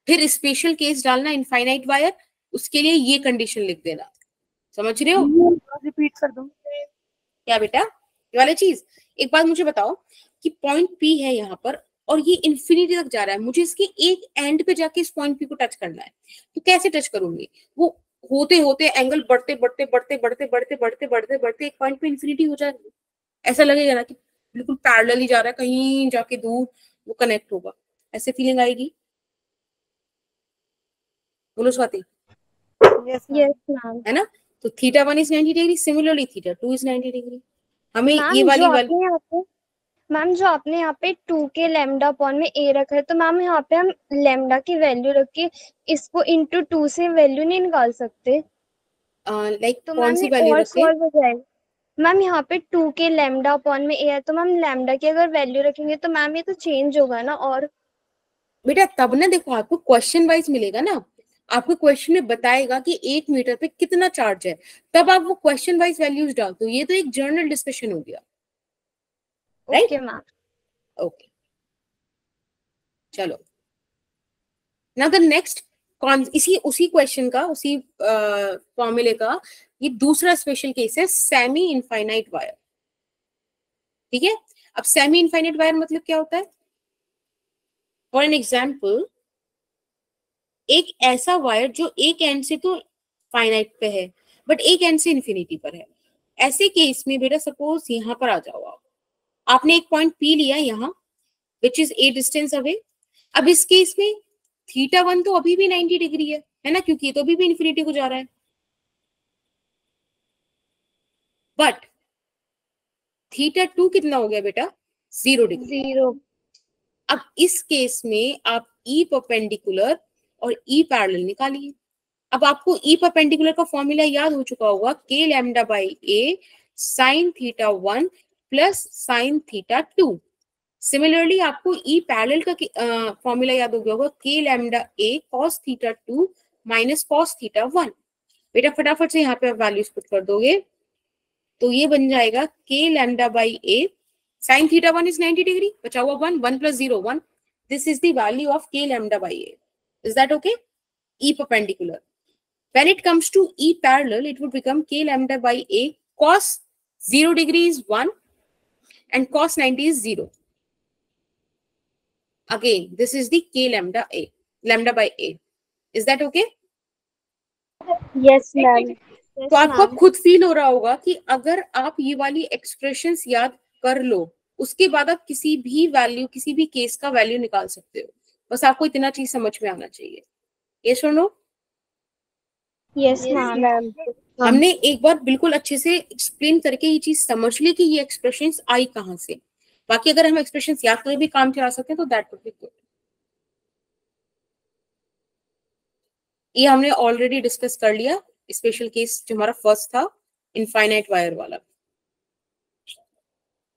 फिर स्पेशल केस डालना इनफाइनाइट वायर, उसके लिए ये कंडीशन लिख देना। समझ रहे हो? रिपीट कर दो। क्या बेटा? ये वाली चीज। एक बात मुझे बताओ कि पॉइंट P है यहाँ पर और ये इन्फिनिटी तक जा रहा है, मुझे इसके एक एंड पे जाके इस पॉइंट P को टच करना है, तो कैसे टच करूंगी? वो होते होते एंगल बढ़ते बढ़ते बढ़ते बढ़ते बढ़ते बढ़ते बढ़ते बढ़ते एक पॉइंट पे इन्फिनिटी हो जाएगी। ऐसा लगेगा ना कि बिल्कुल पैरेलल ही जा रहा है, कहीं जाके दूर वो कनेक्ट होगा, ऐसे फीलिंग आएगी। बोलो स्वाति। Yes ma'am. है ना? तो theta 1 is 90 degree, similarly theta 2 is 90 degree. हमें मैम ये वाली मैम जो आपने यहाँ पे 2 के लैम्डा अपॉन में a रखा है, तो मैम यहाँ पे हम लैम्डा की वैल्यू रख के इसको इंटू 2 से वैल्यू नहीं निकाल सकते? लाइक तो कौन मैम सी ये वैल्यू और रखे? सॉल्व हो जाएगा। मैम यहाँ पे 2 के लैम्डा अपॉन में a है, तो मैम लैम्डा की अगर वैल्यू रखेंगे तो मैम ये तो चेंज होगा ना। और बेटा तब ना देखो आपको क्वेश्चन वाइज मिलेगा ना, आपको क्वेश्चन में बताएगा कि 1 मीटर पे कितना चार्ज है, तब आप वो क्वेश्चन वाइज वैल्यूज डालते हो। ये तो एक जर्नल डिस्कशन हो गया, राइट? Okay ma'am. ओके, चलो नाउ द नेक्स्ट इसी उसी क्वेश्चन का, उसी फॉर्मूले का ये दूसरा स्पेशल केस है, सेमी इनफाइनाइट वायर। ठीक है, अब सेमी इनफाइनाइट वायर मतलब क्या होता है? फॉर एन एग्जाम्पल, एक ऐसा वायर जो एक एंड से तो फाइनाइट पे है बट एक एंड से इन्फिनिटी पर है। ऐसे केस में बेटा सपोज यहां पर आ जाओ आप, आपने एक पॉइंट पी लिया यहाँ which is a distance away. अब इस केस में θ1 तो अभी भी 90 डिग्री है ना, क्योंकि ये तो अभी भी इन्फिनिटी को जा रहा है। बट θ2 कितना हो गया बेटा? 0 डिग्री। 0। अब इस केस में आप ई परपेंडिकुलर और ई पैरेलल निकालिए। अब आपको ई परपेंडिकुलर का फॉर्मूला याद हो चुका होगा, k lambda by a sine θ1 plus sine θ2। Similarly आपको ई पैरेलल का फॉर्मूला याद हो गया होगा, k लैम्डा ए cos θ2 माइनस cos θ1। बेटा फटाफट से यहाँ पे आप वैल्यूज पुट कर दोगे तो ये बन जाएगा k lambda by a sine θ1 is 90 degree, बचा हुआ 1, 1 plus 0 1। This is the value of k lambda by a. Is that okay? E perpendicular. When it comes to E parallel, it would become k lambda by a cos 0 degree is 1 and cos 90 is 0. Again, this is the k lambda by a. Is that okay? Yes ma'am. तो आपको अब खुद feel हो रहा होगा कि अगर आप ये वाली एक्सप्रेशंस याद कर लो, उसके बाद आप किसी भी वैल्यू, किसी भी केस का वैल्यू निकाल सकते हो। बस आपको इतना चीज समझ में आना चाहिए। यस और नो? Yes ma'am. हमने एक बार बिल्कुल अच्छे से एक्सप्लेन करके ये चीज समझ ली कि ये एक्सप्रेशंस आई कहां से। बाकी अगर हम एक्सप्रेशंस याद करके भी काम चला सकते हैं तो दैट वुड बी गुड। ये हमने ऑलरेडी डिस्कस कर लिया, स्पेशल केस जो हमारा फर्स्ट था इनफाइनाइट वायर वाला,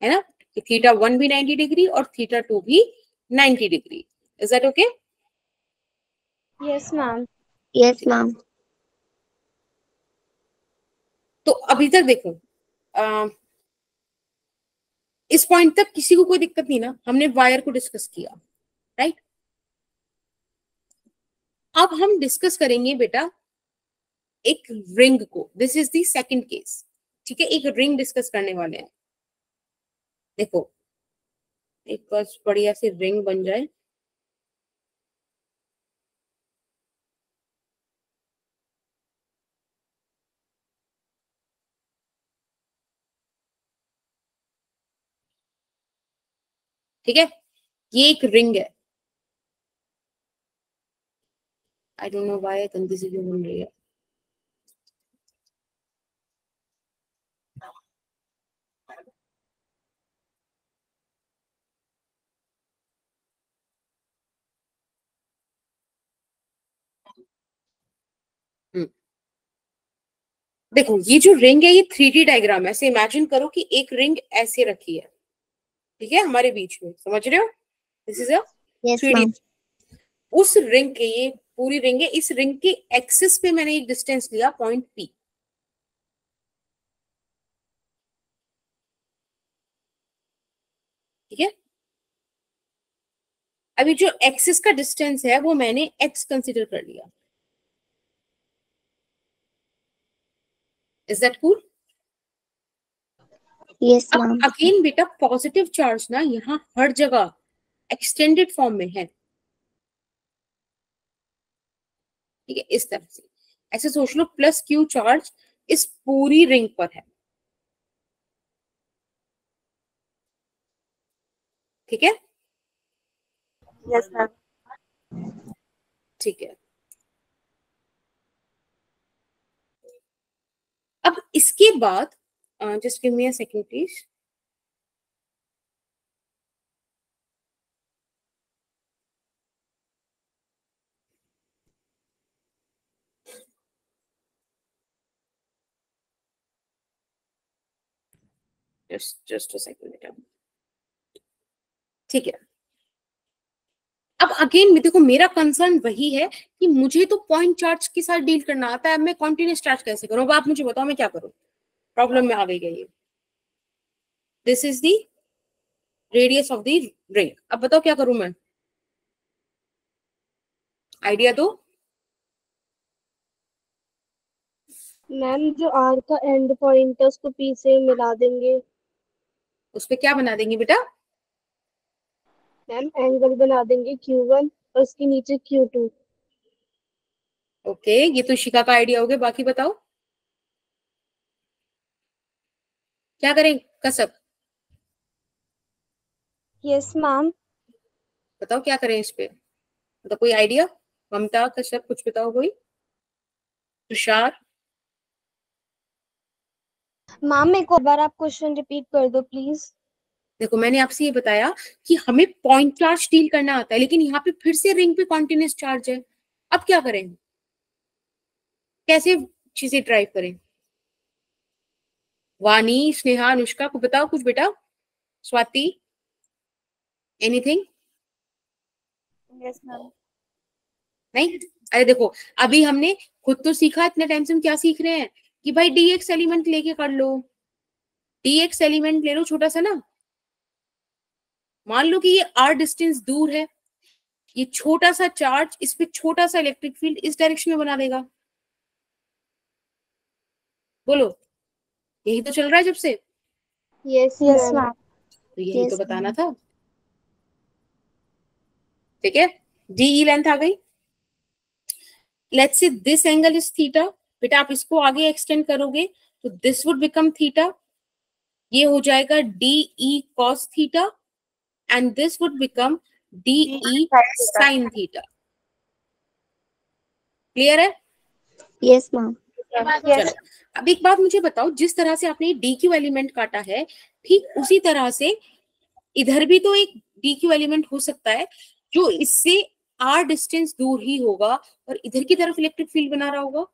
है ना, कि θ1 भी 90 डिग्री और θ2 भी 90 degree. Is that okay? Yes ma'am. Yes ma'am. तो अभी तक देखो, इस पॉइंट तक किसी को कोई दिक्कत नहीं ना? हमने वायर को डिस्कस किया, राइट? अब हम डिस्कस करेंगे बेटा एक रिंग को। This is the second case. ठीक है, एक रिंग डिस्कस करने वाले हैं। देखो, एक बस बढ़िया सी रिंग बन जाए। ठीक है, ये एक रिंग है। आई डोंट नो व्हाई गंदी सी क्यों बन रही है। देखो, ये जो रिंग है ये 3D डायग्राम है। ऐसे इमेजिन करो कि एक रिंग ऐसे रखी है, ठीक है, हमारे बीच में। समझ रहे हो? This is a yes 3D। Ma'am. उस रिंग के, ये पूरी रिंग है, इस रिंग के एक्सिस पे मैंने एक डिस्टेंस लिया पॉइंट P। ठीक है, अभी जो एक्सिस का डिस्टेंस है वो मैंने x कंसीडर कर लिया। Is that cool? यस अब मैम। अगेन बेटा पॉजिटिव चार्ज ना यहाँ हर जगह एक्सटेंडेड फॉर्म में है। ठीक है, इस तरह से ऐसे सोच लो, प्लस Q चार्ज इस पूरी रिंग पर है। ठीक है, यस मैम। ठीक है। अब इसके बाद just give me a second please. Just a second बेटा। ठीक है, अब अगेन देखो मेरा कंसर्न वही है कि मुझे तो पॉइंट चार्ज के साथ डील करना आता है, अब मैं कॉन्टिन्यूस चार्ज कैसे करूं? अब आप मुझे बताओ मैं क्या करूं? प्रॉब्लम में आ गई है ये। This is the radius of the ring. अब बताओ क्या करूं मैं? आइडिया दो। मैम जो आर का एंड पॉइंट है उसको पी से मिला देंगे। उस पे क्या बना देंगे बेटा? मैम एंगल बना देंगे Q1 और उसके नीचे Q2। ओके, ये तो शिखा का आइडिया हो गया, बाकी बताओ क्या करें? कसब यस मैम। बताओ क्या करें इस पे? मतलब कोई आइडिया? ममता, कश्यप, कुछ बताओ कोई। तुषार। मैम एक और बार आप क्वेश्चन रिपीट कर दो प्लीज। देखो मैंने आपसे ये बताया कि हमें पॉइंट चार्ज डील करना आता है, लेकिन यहाँ पे फिर से रिंग पे कॉन्टिन्यूस चार्ज है। अब क्या करें? कैसे चीजें ड्राइव करें? वानी, स्नेहा, अनुष्का को बताओ कुछ बेटा। स्वाति, एनीथिंग? Yes ma'am. नहीं? अरे देखो अभी हमने खुद तो सीखा, इतने टाइम से हम क्या सीख रहे हैं कि भाई डीएक्स एलिमेंट लेके कर लो। डीएक्स एलिमेंट ले लो छोटा सा ना। मान लो कि ये आर डिस्टेंस दूर है, ये छोटा सा चार्ज इस पे छोटा सा इलेक्ट्रिक फील्ड इस डायरेक्शन में बना देगा। बोलो, यही तो चल रहा है जब से। Yes yes ma'am. मैम। तो यही तो यस बताना था। ठीक है, डीई लेंथ आ गई। Let's say this angle is theta. बेटा आप इसको आगे एक्सटेंड करोगे तो दिस वुड बिकम थीटा, ये हो जाएगा d E cos theta, and this would become d E sine theta. Clear है? Yes ma'am. चलो अब एक बात मुझे बताओ, जिस तरह से आपने डी क्यू एलिमेंट काटा है, ठीक उसी तरह से इधर भी तो एक डी क्यू एलिमेंट हो सकता है जो इससे आर डिस्टेंस दूर ही होगा और इधर की तरफ इलेक्ट्रिक फील्ड बना रहा होगा।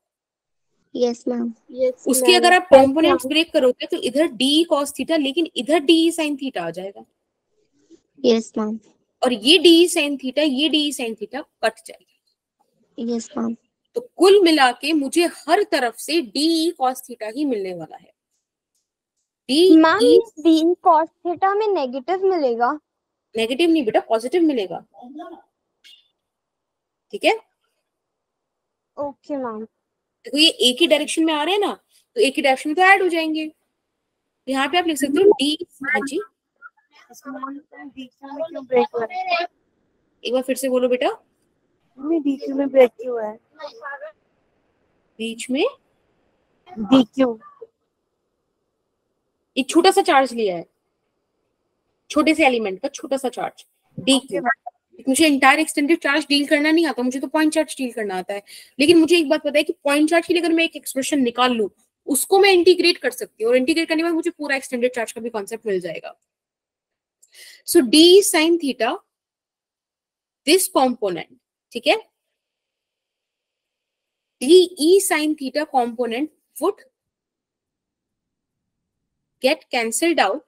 Yes ma'am. यस उसके अगर आप कंपोनेंट्स ब्रेक करोगे तो इधर डी कॉस थीटा, लेकिन इधर डी साइन थीटा आ जाएगा, यस मैम। और ये डी साइन थीटा, ये डी साइन थीटा कट जाएगा। Yes ma'am. तो कुल मिला के मुझे हर तरफ से डी कॉस थीटा ही मिलने वाला है। Ma'am D D cos theta में नेगेटिव मिलेगा। नेगेटिव नहीं बेटा, पॉजिटिव मिलेगा। ठीक है, ओके मैम। देखो ये एक ही डायरेक्शन में आ रहे हैं ना, तो एक ही डायरेक्शन में तो ऐड हो जाएंगे। यहाँ पे आप लिख सकते हो डी। हाँ जी, क्यों ब्रेक हुआ है? एक बार फिर से बोलो बेटा। बीच में ब्रेक क्यों है? बीच में DQ। एक छोटा सा चार्ज लिया है, छोटे से एलिमेंट का छोटा सा चार्ज डी क्यू। मुझे इंटायर एक्सटेंडेड चार्ज डील करना नहीं आता, मुझे तो पॉइंट चार्ज डील करना आता है। लेकिन मुझे एक बात पता है कि पॉइंट चार्ज के लिए अगर मैं एक एक्सप्रेशन निकाल लूं, उसको मैं इंटीग्रेट कर सकती हूँ, और इंटीग्रेट करने के बाद मुझे पूरा एक्सटेंडेड चार्ज का भी कॉन्सेप्ट मिल जाएगा। So d sine theta, this component, ठीक है, d sine theta component would get cancelled out,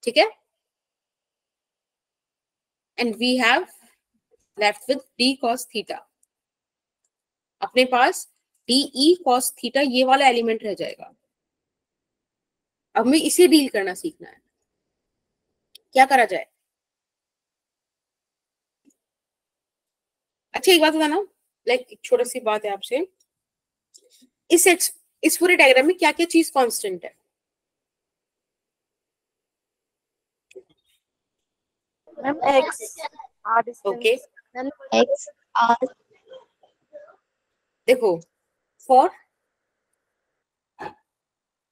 ठीक है, and we have left with d cos theta. अपने पास डी कॉस थीटा ये वाला एलिमेंट रह जाएगा। अब हमें इसे डील करना सीखना है, क्या करा जाए? अच्छा एक बात बताना, लाइक एक छोटी सी बात है आपसे, इस पूरे डायग्राम में क्या क्या चीज कांस्टेंट है? Ma'am X R distance. Okay, x r. देखो for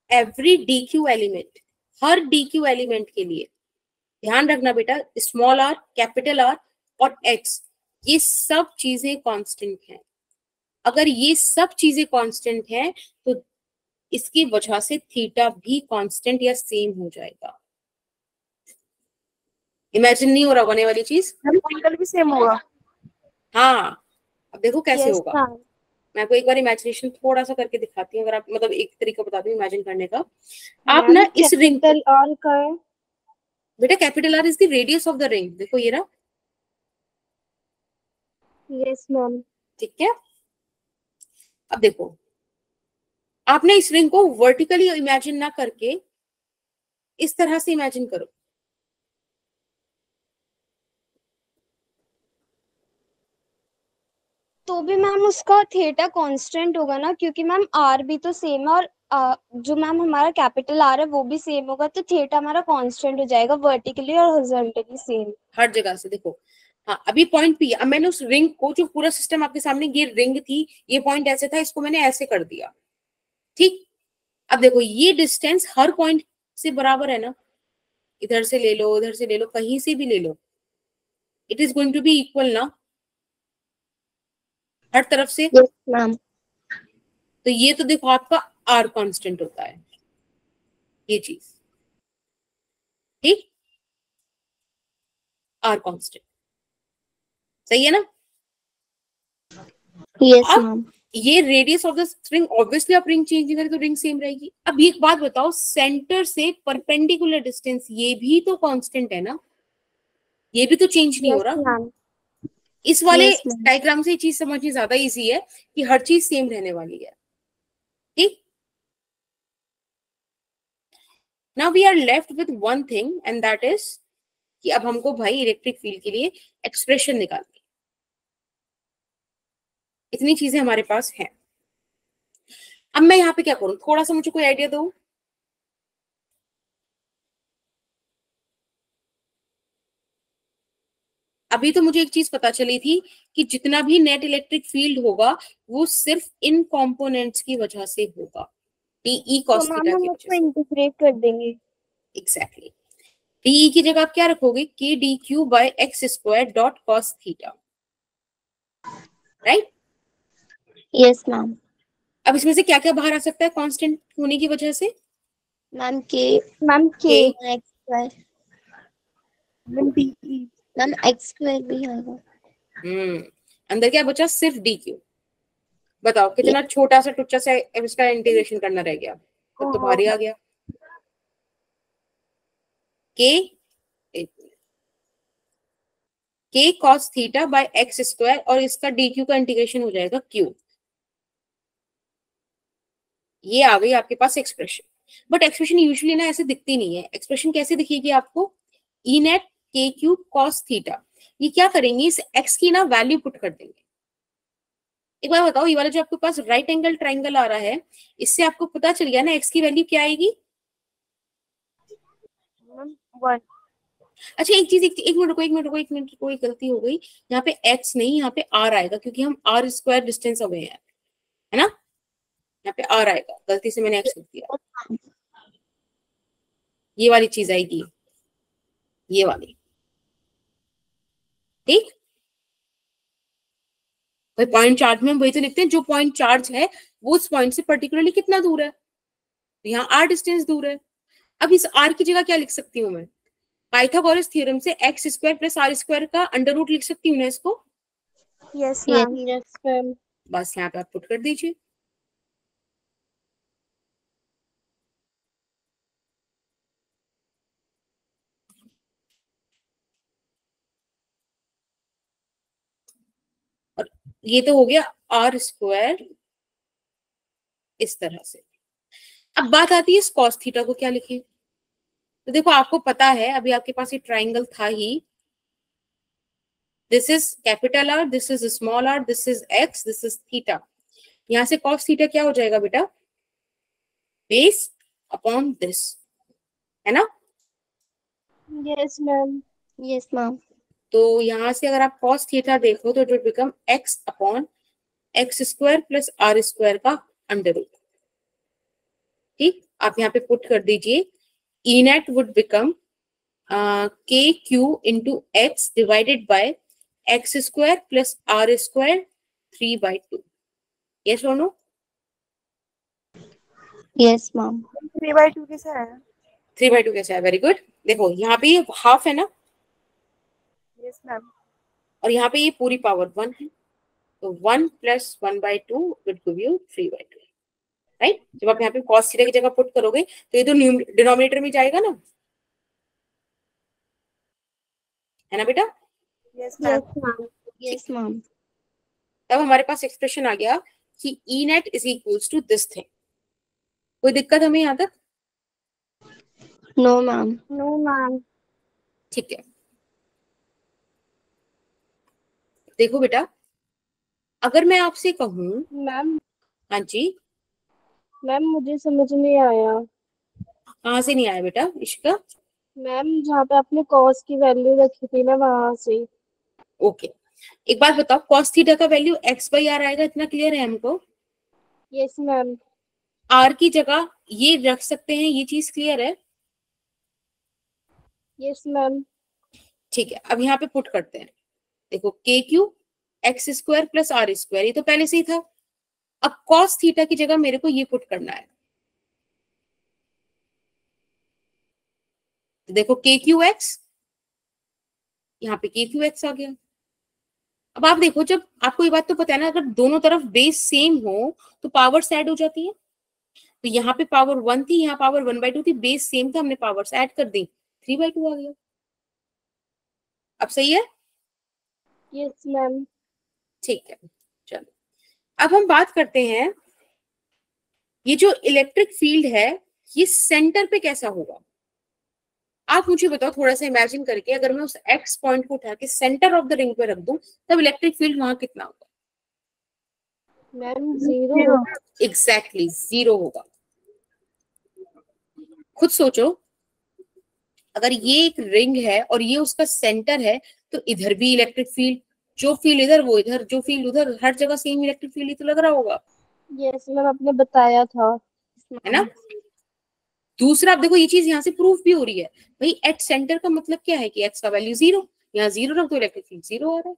every d q element, हर डी क्यू एलिमेंट के लिए ध्यान रखना बेटा, स्मॉल आर, कैपिटल आर और एक्स, ये सब चीजें कांस्टेंट हैं। अगर ये सब चीजें कांस्टेंट हैं तो इसकी वजह से थीटा भी कांस्टेंट या सेम हो जाएगा। इमेजिन नहीं हो रहा होने वाली चीज? एंगल भी सेम होगा। हाँ, अब देखो कैसे यस होगा। मैम। मैं आपको एक बार इमेजिनेशन थोड़ा सा करके दिखाती हूँ, अगर आप मतलब एक तरीका बता दूं इमेजिन करने का। आप ना इस रिंग कैपिटल आर का है। बेटा capital R is the radius of the ring, देखो ये रहा, यस मैम। ठीक है। अब देखो आपने इस रिंग को वर्टिकली इमेजिन ना करके इस तरह से इमेजिन करो। तो भी मैम उसका थीटा कांस्टेंट होगा ना, क्योंकि मैम आर भी तो सेम है और जो मैम हमारा कैपिटल आर है वो भी सेम होगा, तो थीटा हमारा कांस्टेंट हो जाएगा वर्टिकली और हॉरिजॉन्टली सेम। हर जगह से देखो, हाँ अभी पॉइंट पी, अब मैंने उस रिंग को, जो पूरा सिस्टम आपके सामने, ये रिंग थी, ये पॉइंट ऐसे था, इसको मैंने ऐसे कर दिया, ठीक। अब देखो ये डिस्टेंस हर पॉइंट से बराबर है ना, इधर से ले लो, उधर से ले लो, कहीं से भी ले लो, it is going to be equal ना हर तरफ से। Yes ma'am. तो ये तो देखो आपका आर कांस्टेंट होता है, ये चीज, ठीक, आर कांस्टेंट, सही है ना। यस अब मैम। ये radius of the ring, obviously आप रिंग चेंज नहीं करें तो रिंग सेम रहेगी। अब एक बात बताओ, सेंटर से परपेंडिकुलर डिस्टेंस ये भी तो कांस्टेंट है ना, ये भी तो चेंज नहीं हो यस रहा। मैम। इस वाले यस मैम। डायग्राम से ये चीज समझनी ज्यादा इजी है कि हर चीज सेम रहने वाली है, ठीक। Now we are left with one thing and that is कि अब हमको भाई इलेक्ट्रिक फील्ड के लिए एक्सप्रेशन निकालनी है। इतनी चीजें हमारे पास हैं। अब मैं यहाँ पे क्या करूं, थोड़ा सा मुझे कोई आइडिया दो। अभी तो मुझे एक चीज पता चली थी कि जितना भी नेट इलेक्ट्रिक फील्ड होगा वो सिर्फ इन कंपोनेंट्स की वजह से होगा, टीई तो cos मैम थीटा हम की वजह उसको से। इंटीग्रेट कर देंगे। एग्जैक्टली, टीई की जगह आप क्या रखोगे, k d q by x square dot cos theta, right. Yes ma'am. अब इसमें से क्या क्या बाहर आ सकता है कांस्टेंट होने की वजह से, मैम के मैम के x square, ma'am DE। Ma'am x square भी आएगा। अंदर क्या बचा, सिर्फ डी क्यू। बताओ कितना छोटा सा टुच्चा सा इसका इंटीग्रेशन करना रह गया, तब तो भारी आ गया। के cos theta by x square और इसका डी क्यू का इंटीग्रेशन हो जाएगा क्यू। ये आ गई आपके पास एक्सप्रेशन। बट एक्सप्रेशन यूजुअली ना ऐसे दिखती नहीं है। एक्सप्रेशन कैसे दिखेगी आपको, ई नेट के क्यू कॉस थीटा। ये क्या करेंगे, इस एक्स की ना वैल्यू पुट कर देंगे। एक बार बताओ, ये वाला जो आपके पास राइट एंगल ट्राइंगल आ रहा है, इससे आपको पता चल गया ना एक्स की वैल्यू क्या आएगी। मैम 1। अच्छा एक चीज, एक मिनट रुको, एक मिनट रुको, एक मिनट रुको, एक गलती हो गई। यहाँ पे एक्स नहीं, यहाँ पे आर आएगा, क्योंकि हम आर स्क्वायर डिस्टेंस अवे है ना। यहाँ पे आर आएगा, गलती से मैंने एक्स लिख दिया। ये वाली चीज आएगी, ये वाली, ठीक। भाई पॉइंट चार्ज में हम वही तो लिखते हैं, जो पॉइंट चार्ज है वो उस पॉइंट से पर्टिकुलरली कितना दूर है, तो यहाँ आर डिस्टेंस दूर है। अब इस आर की जगह क्या लिख सकती हूँ मैं, पाइथागोरस थ्योरम से x square plus r square का अंडर रूट लिख सकती हूँ ना इसको। Yes ma'am. Yes ma'am. बस यहाँ पे आप पुट कर दीजिए। और ये तो हो गया आर स्क्वायर इस तरह से। अब बात आती है इस कॉस थीटा को क्या लिखें। तो देखो आपको पता है, अभी आपके पास ये ट्राइंगल था ही, this is capital R, this is small r, this is x, this is theta. यहां से कॉस थीटा क्या हो जाएगा बेटा, बेस अपॉन दिस, है ना। Yes ma'am. Yes ma'am. तो यहां से अगर आप कॉस थीटा देखो तो it will become x upon x square plus r square का अंडर रूट, ठीक। आप यहाँ पे पुट कर दीजिए, E net would become k q into x divided by x square plus r square 3/2। Yes और नो। Yes ma'am. 3/2 कैसा है? 3/2 कैसा है, वेरी गुड। देखो यहाँ पे ये हाफ है ना, यस मैम। और यहाँ पे ये पूरी पावर 1 है, तो 1 + 1/2 विल गिव यू 3/2, राइट। जब आप यहाँ पे कॉस थीटा की जगह पुट करोगे तो ये तो डिनोमिनेटर में जाएगा ना, है ना बेटा? Yes, ma'am. Yes ma'am. Yes ma'am. तब हमारे पास एक्सप्रेशन आ गया कि E net is equals to this thing. कोई दिक्कत हमें यहाँ तक? No ma'am. No ma'am. ठीक है, देखो बेटा, अगर मैं आपसे कहूँ, मैम हाँ जी, मैम मुझे समझ नहीं आया। कहाँ से नहीं आया बेटा इश्का? मैम जहाँ पे आपने कॉस की वैल्यू रखी थी ना वहां से। ओके, एक बात बताओ, कॉस थीटा का वैल्यू एक्स बाई आर आएगा, इतना क्लियर है हमको? Yes ma'am. आर की जगह ये रख सकते हैं, ये चीज क्लियर है? Yes ma'am. ठीक है, अब यहाँ पे पुट करते हैं। देखो k q x square plus r square, ये तो पहले से ही था। अब कॉस थीटा की जगह मेरे को ये पुट करना है। तो देखो के क्यू एक्स, यहाँ पे के क्यू एक्स आ गया। अब आप देखो, जब आपको ये बात तो पता है ना, अगर दोनों तरफ बेस सेम हो तो पावर्स ऐड हो जाती है। तो यहाँ पे पावर 1 थी, यहाँ पावर 1/2 थी, बेस सेम था, हमने पावर्स ऐड कर दी, 3/2 आ गया। अब सही है? Yes ma'am. ठीक है, चलो अब हम बात करते हैं, ये जो इलेक्ट्रिक फील्ड है ये सेंटर पे कैसा होगा। आप मुझे बताओ थोड़ा सा इमेजिन करके, अगर मैं उस एक्स पॉइंट को उठा के सेंटर ऑफ द रिंग पे रख दूं, तब इलेक्ट्रिक फील्ड वहां कितना होगा? Ma'am zero. एग्जैक्टली जीरो होगा। खुद सोचो, अगर ये एक रिंग है और ये उसका सेंटर है, तो इधर भी इलेक्ट्रिक फील्ड, जो फील्ड इधर वो इधर, जो फील्ड उधर, हर जगह सेम इलेक्ट्रिक फील्ड ही तो लग रहा होगा, यस मैम आपने बताया था। है ना? दूसरा, आप देखो ये चीज यहाँ से प्रूफ भी हो रही है भाई, एट सेंटर का मतलब क्या है कि एक्स का वैल्यू जीरो, यहाँ जीरो रख दो, इलेक्ट्रिक फील्ड जीरो आ रहा है।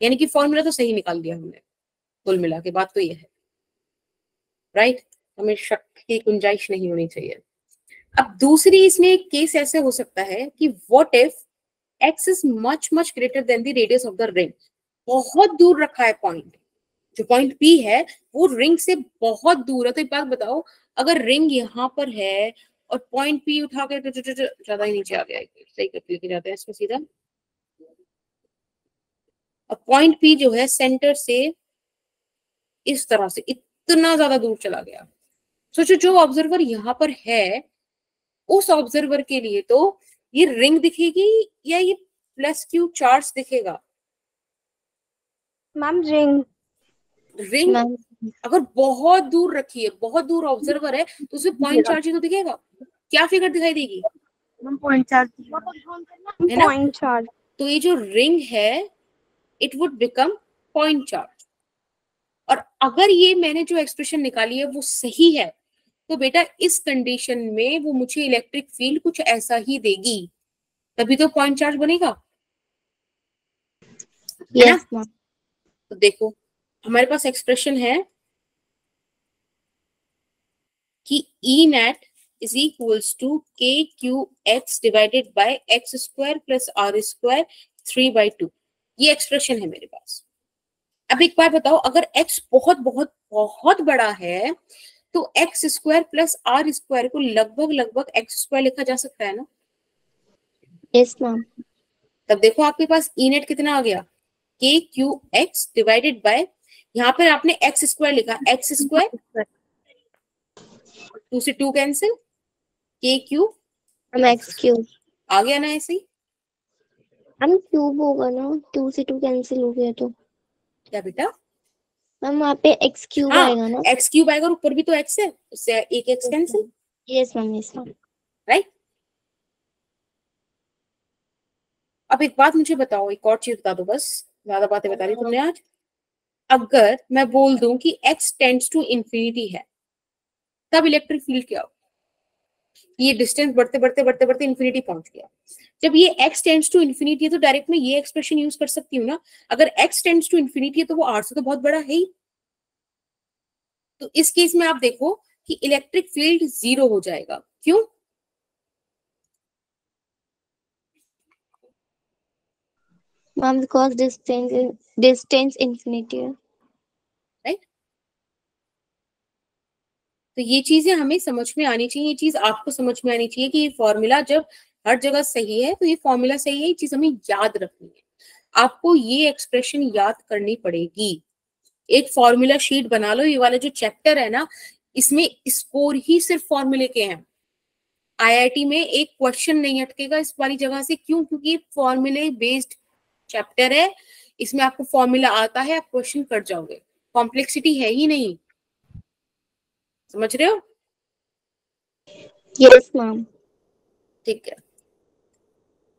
यानी कि फॉर्मूला तो सही निकाल दिया हमने, कुल मिला के बात तो ये है, राइट? हमें शक की गुंजाइश नहीं होनी चाहिए। अब दूसरी इसमें एक केस ऐसे हो सकता है कि what if x is much much greater than the radius of the ring. बहुत दूर रखा है पॉइंट, जो पॉइंट पी है वो रिंग से बहुत दूर है। तो एक बात बताओ, अगर रिंग यहाँ पर है और पॉइंट पी उठा के ज्यादा ही नीचे आ गया, सही करके लेके जाते हैं इसमें सीधा, और पॉइंट पी जो है सेंटर से इस तरह से इतना ज्यादा दूर चला गया। सोचो जो ऑब्जर्वर यहाँ पर है, उस ऑब्जर्वर के लिए तो ये रिंग दिखेगी या ये प्लस क्यू चार्ज दिखेगा? Ma'am ring. रिंग मैम अगर बहुत दूर रखी है, बहुत दूर ऑब्जर्वर है, तो उसमें पॉइंट चार्ज ही तो दिखेगा। क्या फिगर दिखाई देगी? पॉइंट चार्ज है ना? Point charge. तो ये जो रिंग है it would become point charge. और अगर ये मैंने जो एक्सप्रेशन निकाली है वो सही है, तो बेटा इस कंडीशन में वो मुझे इलेक्ट्रिक फील्ड कुछ ऐसा ही देगी, तभी तो पॉइंट चार्ज बनेगा, है ना? Yes ma'am. तो देखो हमारे पास एक्सप्रेशन है कि E net is equals to k q x divided by x square plus r square 3/2। ये एक्सप्रेशन है मेरे पास। अब एक बार बताओ, अगर x बहुत बहुत बहुत बड़ा है तो x square plus r square को लगभग लगभग एक्स स्क्वायर लिखा जा सकता है ना? Yes ma'am. तब देखो आपके पास ई नेट कितना आ गया, के क्यू एक्स डिवाइडेड बाय, यहाँ पर आपने एक्स स्क्वायर लिखा, एक्स स्क्वायर 2 से 2 कैंसिल, के क्यू मैम एक्स क्यूब। आ गया ना ऐसे ही? मैम क्यूब होगा ना, 2 से 2 कैंसिल हो गया तो। क्या बेटा? मैम वहाँ पे एक्स क्यूब हाँ, आएगा ना। एक्स क्यूब आएगा और ऊपर भी तो एक्स है, उससे एक x cancel, yes ma'am yes ma'am. Right? अब एक बात मुझे बताओ, एक और चीज बता दो बस, ज्यादा बातें बता रही तुमने आज। अगर मैं बोल दूं कि x टेंड्स टू इंफिनिटी है, तब इलेक्ट्रिक फील्ड क्या हो? ये डिस्टेंस बढ़ते बढ़ते बढ़ते बढ़ते इंफिनिटी पहुंच गया। जब ये x टेंड्स टू इंफिनिटी है तो डायरेक्ट मैं ये एक्सप्रेशन यूज कर सकती हूँ ना, अगर x टेंड्स टू इंफिनिटी है तो वो r से तो बहुत बड़ा है ही। तो इस केस में आप देखो कि इलेक्ट्रिक फील्ड जीरो हो जाएगा। क्यों? मैम बिकॉज डिस्टेंस इंफिनिटी है। राइट? तो ये चीजें हमें समझ में आनी चाहिए, ये चीज आपको समझ में आनी चाहिए कि ये फॉर्मूला जब हर जगह सही है, तो ये फॉर्मूला सही है, ये चीज हमें याद रखनी है। आपको ये एक्सप्रेशन याद करनी पड़ेगी। एक फॉर्मूला शीट बना लो, ये वाला जो चैप्टर है ना, इसमें स्कोर ही सिर्फ फॉर्मूले के हैं। आईआईटी में एक क्वेश्चन नहीं अटकेगा इस वाली जगह से, क्यों? क्योंकि फॉर्मूले बेस्ड चैप्टर है, इसमें आपको फॉर्मूला आता है, आप क्वेश्चन कर जाओगे, कॉम्प्लेक्सिटी है ही नहीं। समझ रहे हो? Yes ma'am. ठीक है,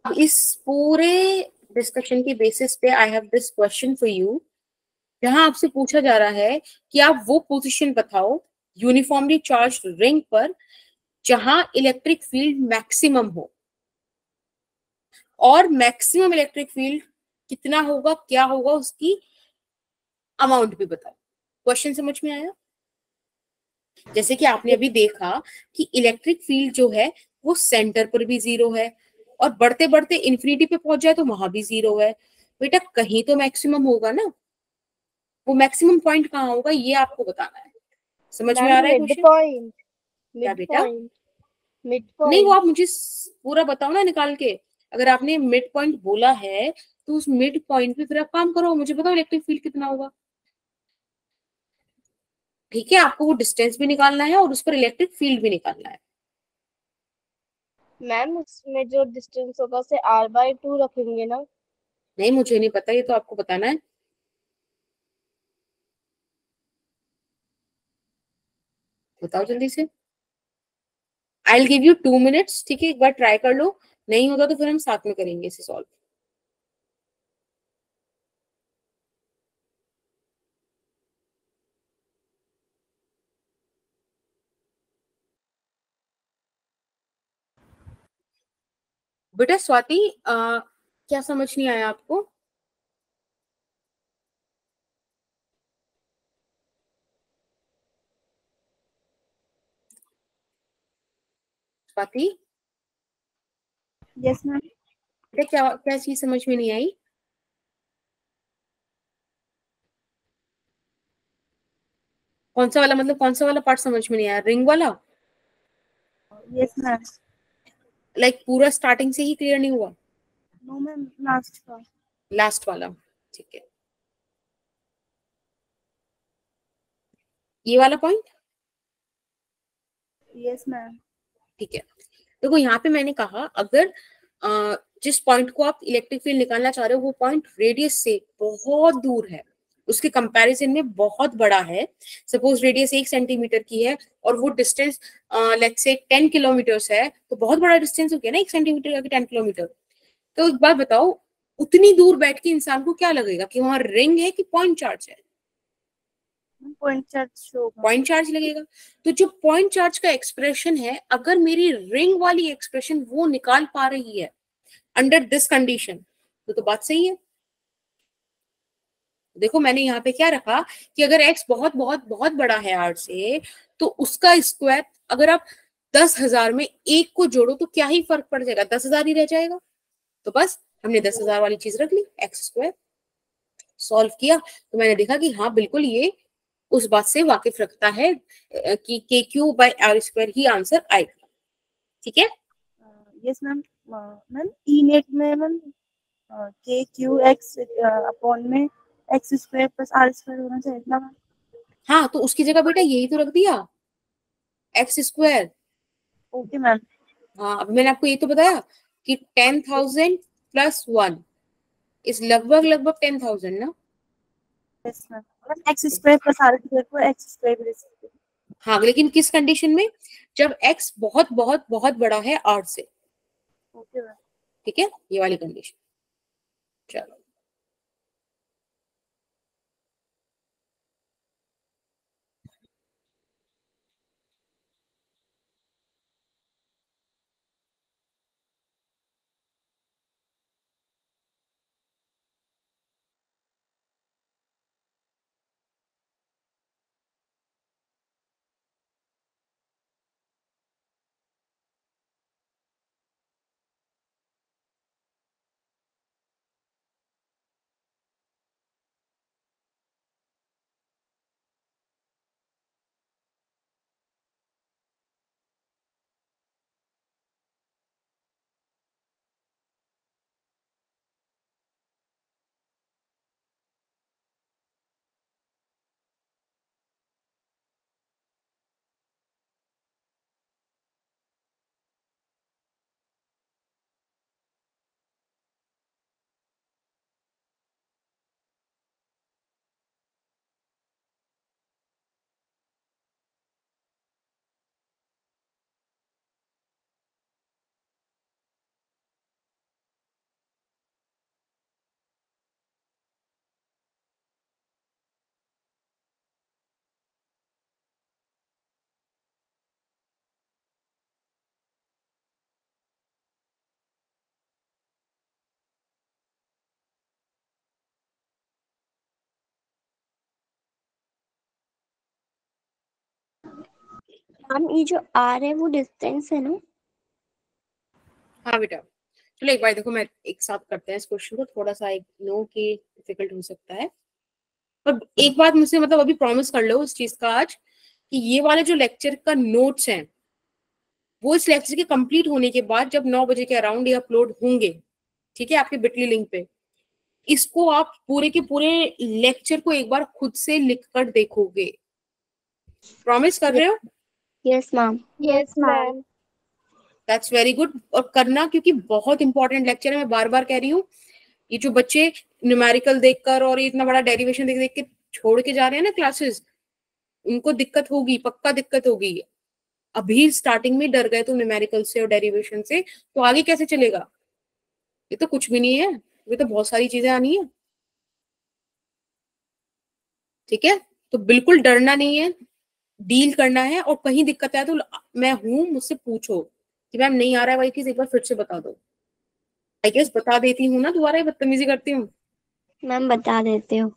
अब इस पूरे डिस्कशन के बेसिस पे I have this question for you, जहां आपसे पूछा जा रहा है कि आप वो पोजीशन बताओ यूनिफॉर्मली चार्ज रिंग पर जहां इलेक्ट्रिक फील्ड मैक्सिमम हो, और मैक्सिमम इलेक्ट्रिक फील्ड कितना होगा, क्या होगा, उसकी अमाउंट भी बताओ। क्वेश्चन समझ में आया? जैसे कि आपने अभी देखा कि इलेक्ट्रिक फील्ड जो है वो सेंटर पर भी 0 है, और बढ़ते बढ़ते इन्फिनिटी पे पहुंच जाए तो वहां भी 0 है। बेटा कहीं तो मैक्सिमम होगा ना, वो मैक्सिमम पॉइंट कहाँ होगा ये आपको बताना है। समझ में आ मैम रहा है मिड क्वेश्चन? पॉइंट, क्या मिड बेटा? पॉइंट, मिड नहीं, वो पॉइंट। आप मुझे पूरा बताओ ना निकाल के। अगर आपने मिड पॉइंट बोला है तो उस मिड पॉइंट पे फिर आप काम करो, मुझे बताओ इलेक्ट्रिक फील्ड कितना होगा। ठीक है, आपको वो डिस्टेंस भी निकालना है और उस पर इलेक्ट्रिक फील्ड भी निकालना है। मैम उसमें जो डिस्टेंस होगा उसे r/2 रखेंगे ना। नहीं, मुझे नहीं पता, ये तो आपको बताना है। बताओ जल्दी से। I will give you 2 minutes, ठीक है, एक बार ट्राई कर लो, नहीं होगा तो फिर हम साथ में करेंगे इसे सॉल्व। बेटा स्वाति, क्या समझ नहीं आया आपको? Swati, yes ma'am. बेटा क्या क्या चीज समझ में नहीं आई? कौन सा वाला, मतलब कौन सा वाला पार्ट समझ में नहीं आया? रिंग वाला? Yes ma'am. लाइक पूरा स्टार्टिंग से ही क्लियर नहीं हुआ? नो मैम, लास्ट का। लास्ट वाला, ठीक है, ये वाला पॉइंट। Yes ma'am. ठीक है, देखो यहाँ पे मैंने कहा अगर जिस पॉइंट को आप इलेक्ट्रिक फील्ड निकालना चाह रहे हो वो पॉइंट रेडियस से बहुत दूर है, उसके कंपैरिजन में बहुत बड़ा है, सपोज रेडियस 1 सेंटीमीटर की है और वो डिस्टेंस लेट्स से 10 किलोमीटर है, तो बहुत बड़ा डिस्टेंस हो गया ना 1 सेंटीमीटर का 10 किलोमीटर। तो एक बात बताओ, उतनी दूर बैठ के इंसान को क्या लगेगा कि वहां रिंग है कि पॉइंट चार्ज है? पॉइंट चार्ज शो होगा। पॉइंट चार्ज लगेगा। तो जो पॉइंट चार्ज का एक्सप्रेशन है, अगर मेरी रिंग वाली एक्सप्रेशन वो निकाल पा रही है अंडर दिस कंडीशन, तो बात सही है। देखो मैंने यहाँ पे क्या रखा कि अगर x बहुत बहुत बहुत बड़ा है r से, तो उसका स्क्वायर अगर आप 10,000 में एक को जोड़ो तो क्या ही फर्क पड़ जाएगा, 10,000 ही रह जाएगा। तो बस हमने 10,000 वाली चीज रख ली, एक्स स्क्वायर। सॉल्व किया तो मैंने देखा कि हाँ बिल्कुल ये उस बात से वाकिफ रखता है कि k q by r square ही आंसर आएगा। ठीक है, yes ma'am. Ma'am E net में ma'am k q x upon में x square plus r square होना चाहिए ना मैम? हाँ तो उसकी जगह बेटा यही तो रख दिया, एक्स स्क्वायर। Okay ma'am. हाँ अब मैंने आपको ये तो बताया कि 10,000 प्लस 1 इस लगभग लगभग 10,000 ना। Yes ma'am, x square plus r square को एक्स स्क्वायर भी लिख सकते हैं। हाँ लेकिन किस कंडीशन में? जब x बहुत बहुत बहुत बड़ा है r से। Okay ma'am. ठीक है, ये वाली कंडीशन। चलो। मैम ये जो आर है वो डिस्टेंस है ना? हाँ बेटा, चलो एक बार देखो, मैं एक साथ करते हैं इस क्वेश्चन को, थोड़ा सा आई नो कि डिफिकल्ट हो सकता है, पर एक बात मुझसे मतलब अभी प्रॉमिस कर लो इस चीज का आज, कि ये वाले जो लेक्चर का नोट्स हैं वो इस लेक्चर के कंप्लीट होने के बाद जब 9 बजे के अराउंड ये अपलोड होंगे, ठीक है, आपके बिटली लिंक पे, इसको आप पूरे के पूरे लेक्चर को एक बार खुद से लिख कर देखोगे। प्रॉमिस कर रहे हो? Yes ma'am. Yes ma'am. That's very good. और करना, क्योंकि बहुत इंपॉर्टेंट लेक्चर है, मैं बार बार कह रही हूँ। ये जो बच्चे न्यूमेरिकल देखकर और इतना बड़ा डेरिवेशन देख देख के छोड़ के जा रहे हैं ना क्लासेस, उनको दिक्कत होगी, पक्का दिक्कत होगी। अभी स्टार्टिंग में डर गए तो न्यूमेरिकल से और डेरिवेशन से, तो आगे कैसे चलेगा? ये तो कुछ भी नहीं है, ये तो बहुत सारी चीजें आनी है। ठीक है, तो बिल्कुल डरना नहीं है, डील करना है, और कहीं दिक्कत है तो मैं हूं, मुझसे पूछो कि मैम नहीं आ रहा है वही चीज, एक बार फिर से बता दो। आई गेस बता देती हूँ ना, दोबारा बदतमीजी करती हूँ। मैम बता देते हो।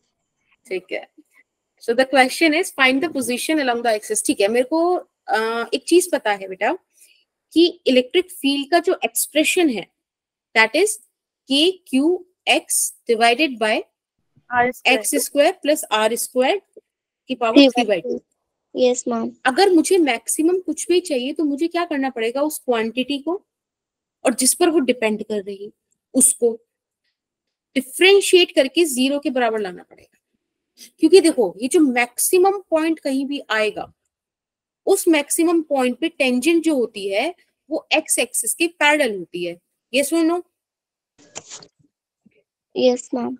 ठीक है, so the question is find the position along the axis. ठीक है, मेरे को एक चीज पता है बेटा कि इलेक्ट्रिक फील्ड का जो एक्सप्रेशन है that is k q x divided by x square plus r square की पावर 3/2। Yes ma'am. अगर मुझे मैक्सिमम कुछ भी चाहिए तो मुझे क्या करना पड़ेगा, उस क्वांटिटी को और जिस पर वो डिपेंड कर रही है उसको डिफरेंशिएट करके 0 के बराबर लाना पड़ेगा। क्योंकि देखो, ये जो मैक्सिमम पॉइंट कहीं भी आएगा, उस मैक्सिमम पॉइंट पे टेंजेंट जो होती है वो एक्स एक्सिस के पैरेलल होती है। यस और नो? Yes ma'am.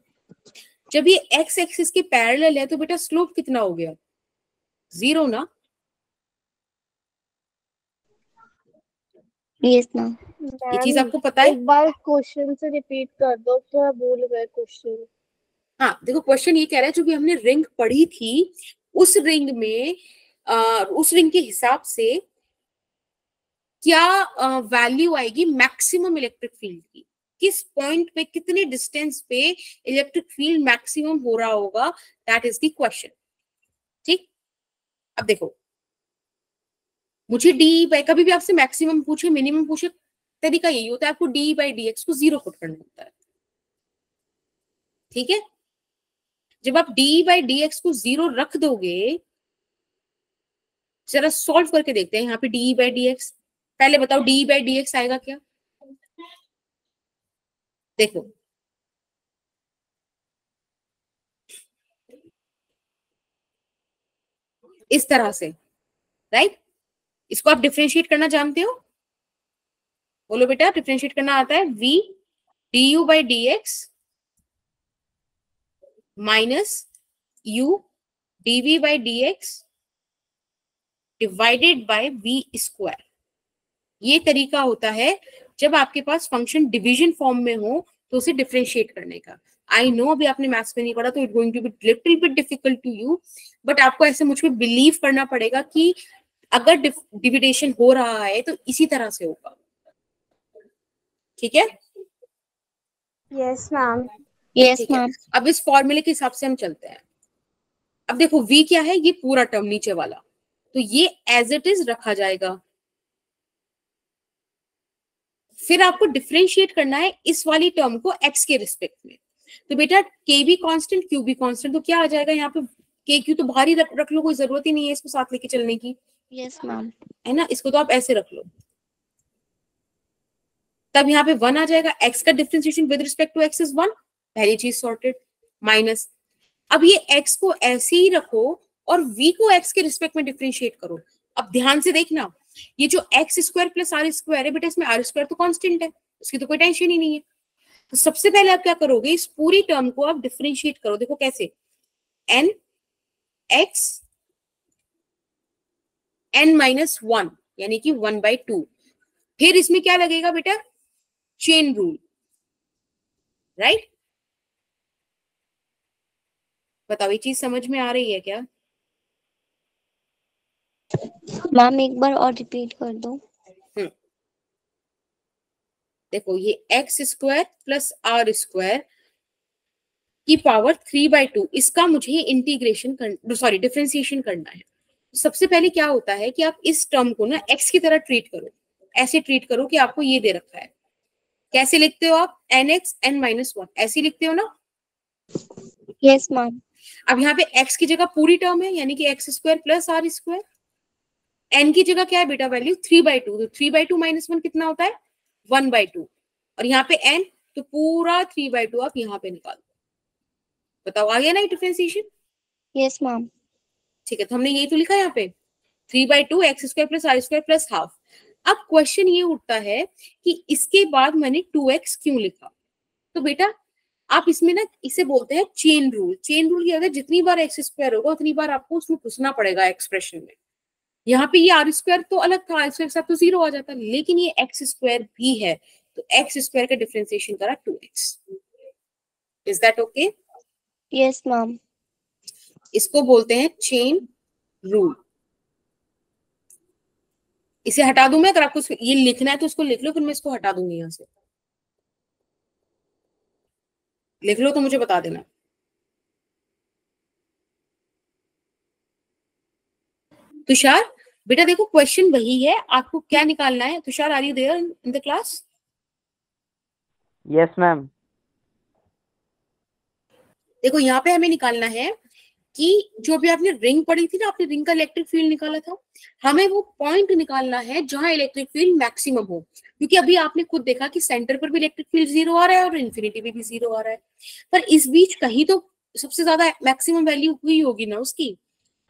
जब ये एक्स एक्सिस के पैरेलल है तो बेटा स्लोप कितना हो गया? 0 ना? Yes ma'am. ये चीज आपको पता है? एक बार क्वेश्चन से रिपीट कर दो, थोड़ा भूल गए क्वेश्चन। हाँ देखो, क्वेश्चन ये कह रहा है जो भी हमने रिंग पढ़ी थी, उस रिंग में उस रिंग के हिसाब से क्या वैल्यू आएगी मैक्सिमम इलेक्ट्रिक फील्ड की, किस पॉइंट पे, कितने डिस्टेंस पे इलेक्ट्रिक फील्ड मैक्सिमम हो रहा होगा, दैट इज द क्वेश्चन। ठीक, अब देखो, मुझे डी बाई, कभी भी आपसे मैक्सिमम पूछे मिनिमम पूछे, तरीका यही होता है, आपको डी बाई डी एक्स को 0 पुट करना होता है। ठीक है, जब आप डी बाई डी एक्स को 0 रख दोगे, जरा सॉल्व करके देखते हैं यहाँ पे डी बाई डी एक्स। पहले बताओ डी बाई डी एक्स आएगा क्या? देखो, इस तरह से, राइट? इसको आप डिफरेंशिएट करना जानते हो? बोलो बेटा, डिफरेंशिएट करना आता है? v D you by D x minus u dv by D x divided bye v square. ये तरीका होता है जब आपके पास फंक्शन डिवीजन फॉर्म में हो तो उसे डिफरेंशिएट करने का। आई नो अभी आपने मैथ्स में नहीं पढ़ा तो it going to be little bit difficult to you, but आपको ऐसे मुझ पे बिलीव करना पड़ेगा कि अगर डिविडेशन हो रहा है तो इसी तरह से होगा। ठीक है? Yes ma'am. Yes ma'am. अब इस फॉर्मूले के हिसाब से हम चलते हैं। अब देखो v क्या है, ये पूरा टर्म नीचे वाला, तो ये एज इट इज रखा जाएगा। फिर आपको डिफरेंशिएट करना है इस वाली टर्म को x के रिस्पेक्ट में। तो बेटा k भी कांस्टेंट, q भी कांस्टेंट, तो क्या आ जाएगा यहाँ पे, k q तो बाहर ही रख लो, कोई जरूरत ही नहीं है इसको साथ लेके चलने की। Yes ma'am. है ना, इसको तो आप ऐसे रख लो, तब यहाँ पे 1 आ जाएगा। x का differentiation with respect to x is 1, पहली चीज सॉर्टेड। माइनस, अब ये x को ऐसे ही रखो और v को x के रिस्पेक्ट में डिफरेंशिएट करो। अब ध्यान से देखना, ये जो x square plus r square है बेटा, इसमें आर स्क्वायर तो कांस्टेंट है, उसकी तो कोई टेंशन ही नहीं है। तो सबसे पहले आप क्या करोगे, इस पूरी टर्म को आप डिफरेंशिएट करो। देखो कैसे, n x n माइनस 1 यानी कि 1/2। फिर इसमें क्या लगेगा बेटा, चेन रूल, राइट? बताओ ये चीज समझ में आ रही है क्या? मैम एक बार और रिपीट कर दो। देखो, ये x square plus r square की पावर 3/2, इसका मुझे इंटीग्रेशन डिफरेंशिएशन करना है। सबसे पहले क्या होता है कि आप इस टर्म को ना एक्स की तरह ट्रीट करो, ऐसे ट्रीट करो कि आपको ये दे रखा है। कैसे लिखते हो आप? nx n-1 ऐसे लिखते हो ना? Yes ma'am. अब यहाँ पे x की जगह पूरी टर्म है, यानी कि x square plus r square. n की जगह क्या है बेटा वैल्यू? 3/2, तो 3/2 - 1 कितना होता है? 1/2। और यहाँ पे n, तो पूरा 3/2 आप यहाँ पे निकाल दो। बताओ आ गया ना डिफरेंशिएशन? Yes ma'am. ठीक है, तो हमने यही तो लिखा है यहाँ पे 3/2 x square plus r square plus half. अब क्वेश्चन ये उठता है कि इसके बाद मैंने 2x क्यों लिखा? तो बेटा आप इसमें ना इसे बोलते हैं चेन रूल। चेन रूल की अगर जितनी बार एक्स स्क्वायर होगा उतनी बार आपको उसमें घुसना पड़ेगा एक्सप्रेशन में। यहाँ पे ये आर स्क्वायर तो अलग था, आर स्क्वायर के साथ तो 0 आ जाता, लेकिन ये एक्स स्क्वायर भी है, तो एक्स स्क्वायर का डिफरेंशिएशन करा 2x। Is that okay? Yes ma'am. इसको बोलते हैं चेन रूल। इसे हटा दूं मैं? अगर आपको ये लिखना है तो उसको लिख लो, फिर मैं इसको हटा दूंगी यहाँ से। लिख लो तो मुझे बता देना। तुषार बेटा देखो क्वेश्चन वही है, आपको क्या निकालना है? Tushar are you there in the class? Yes ma'am. देखो यहाँ पे हमें निकालना है कि जो भी आपने रिंग पढ़ी थी ना, आपने रिंग का इलेक्ट्रिक फील्ड निकाला था, हमें वो पॉइंट निकालना है जहां इलेक्ट्रिक फील्ड मैक्सिमम हो। क्योंकि अभी आपने खुद देखा कि सेंटर पर भी इलेक्ट्रिक फील्ड 0 आ रहा है और इन्फिनिटी पे भी 0 आ रहा है, पर इस बीच कहीं तो सबसे ज्यादा मैक्सिमम वैल्यू हुई होगी ना उसकी।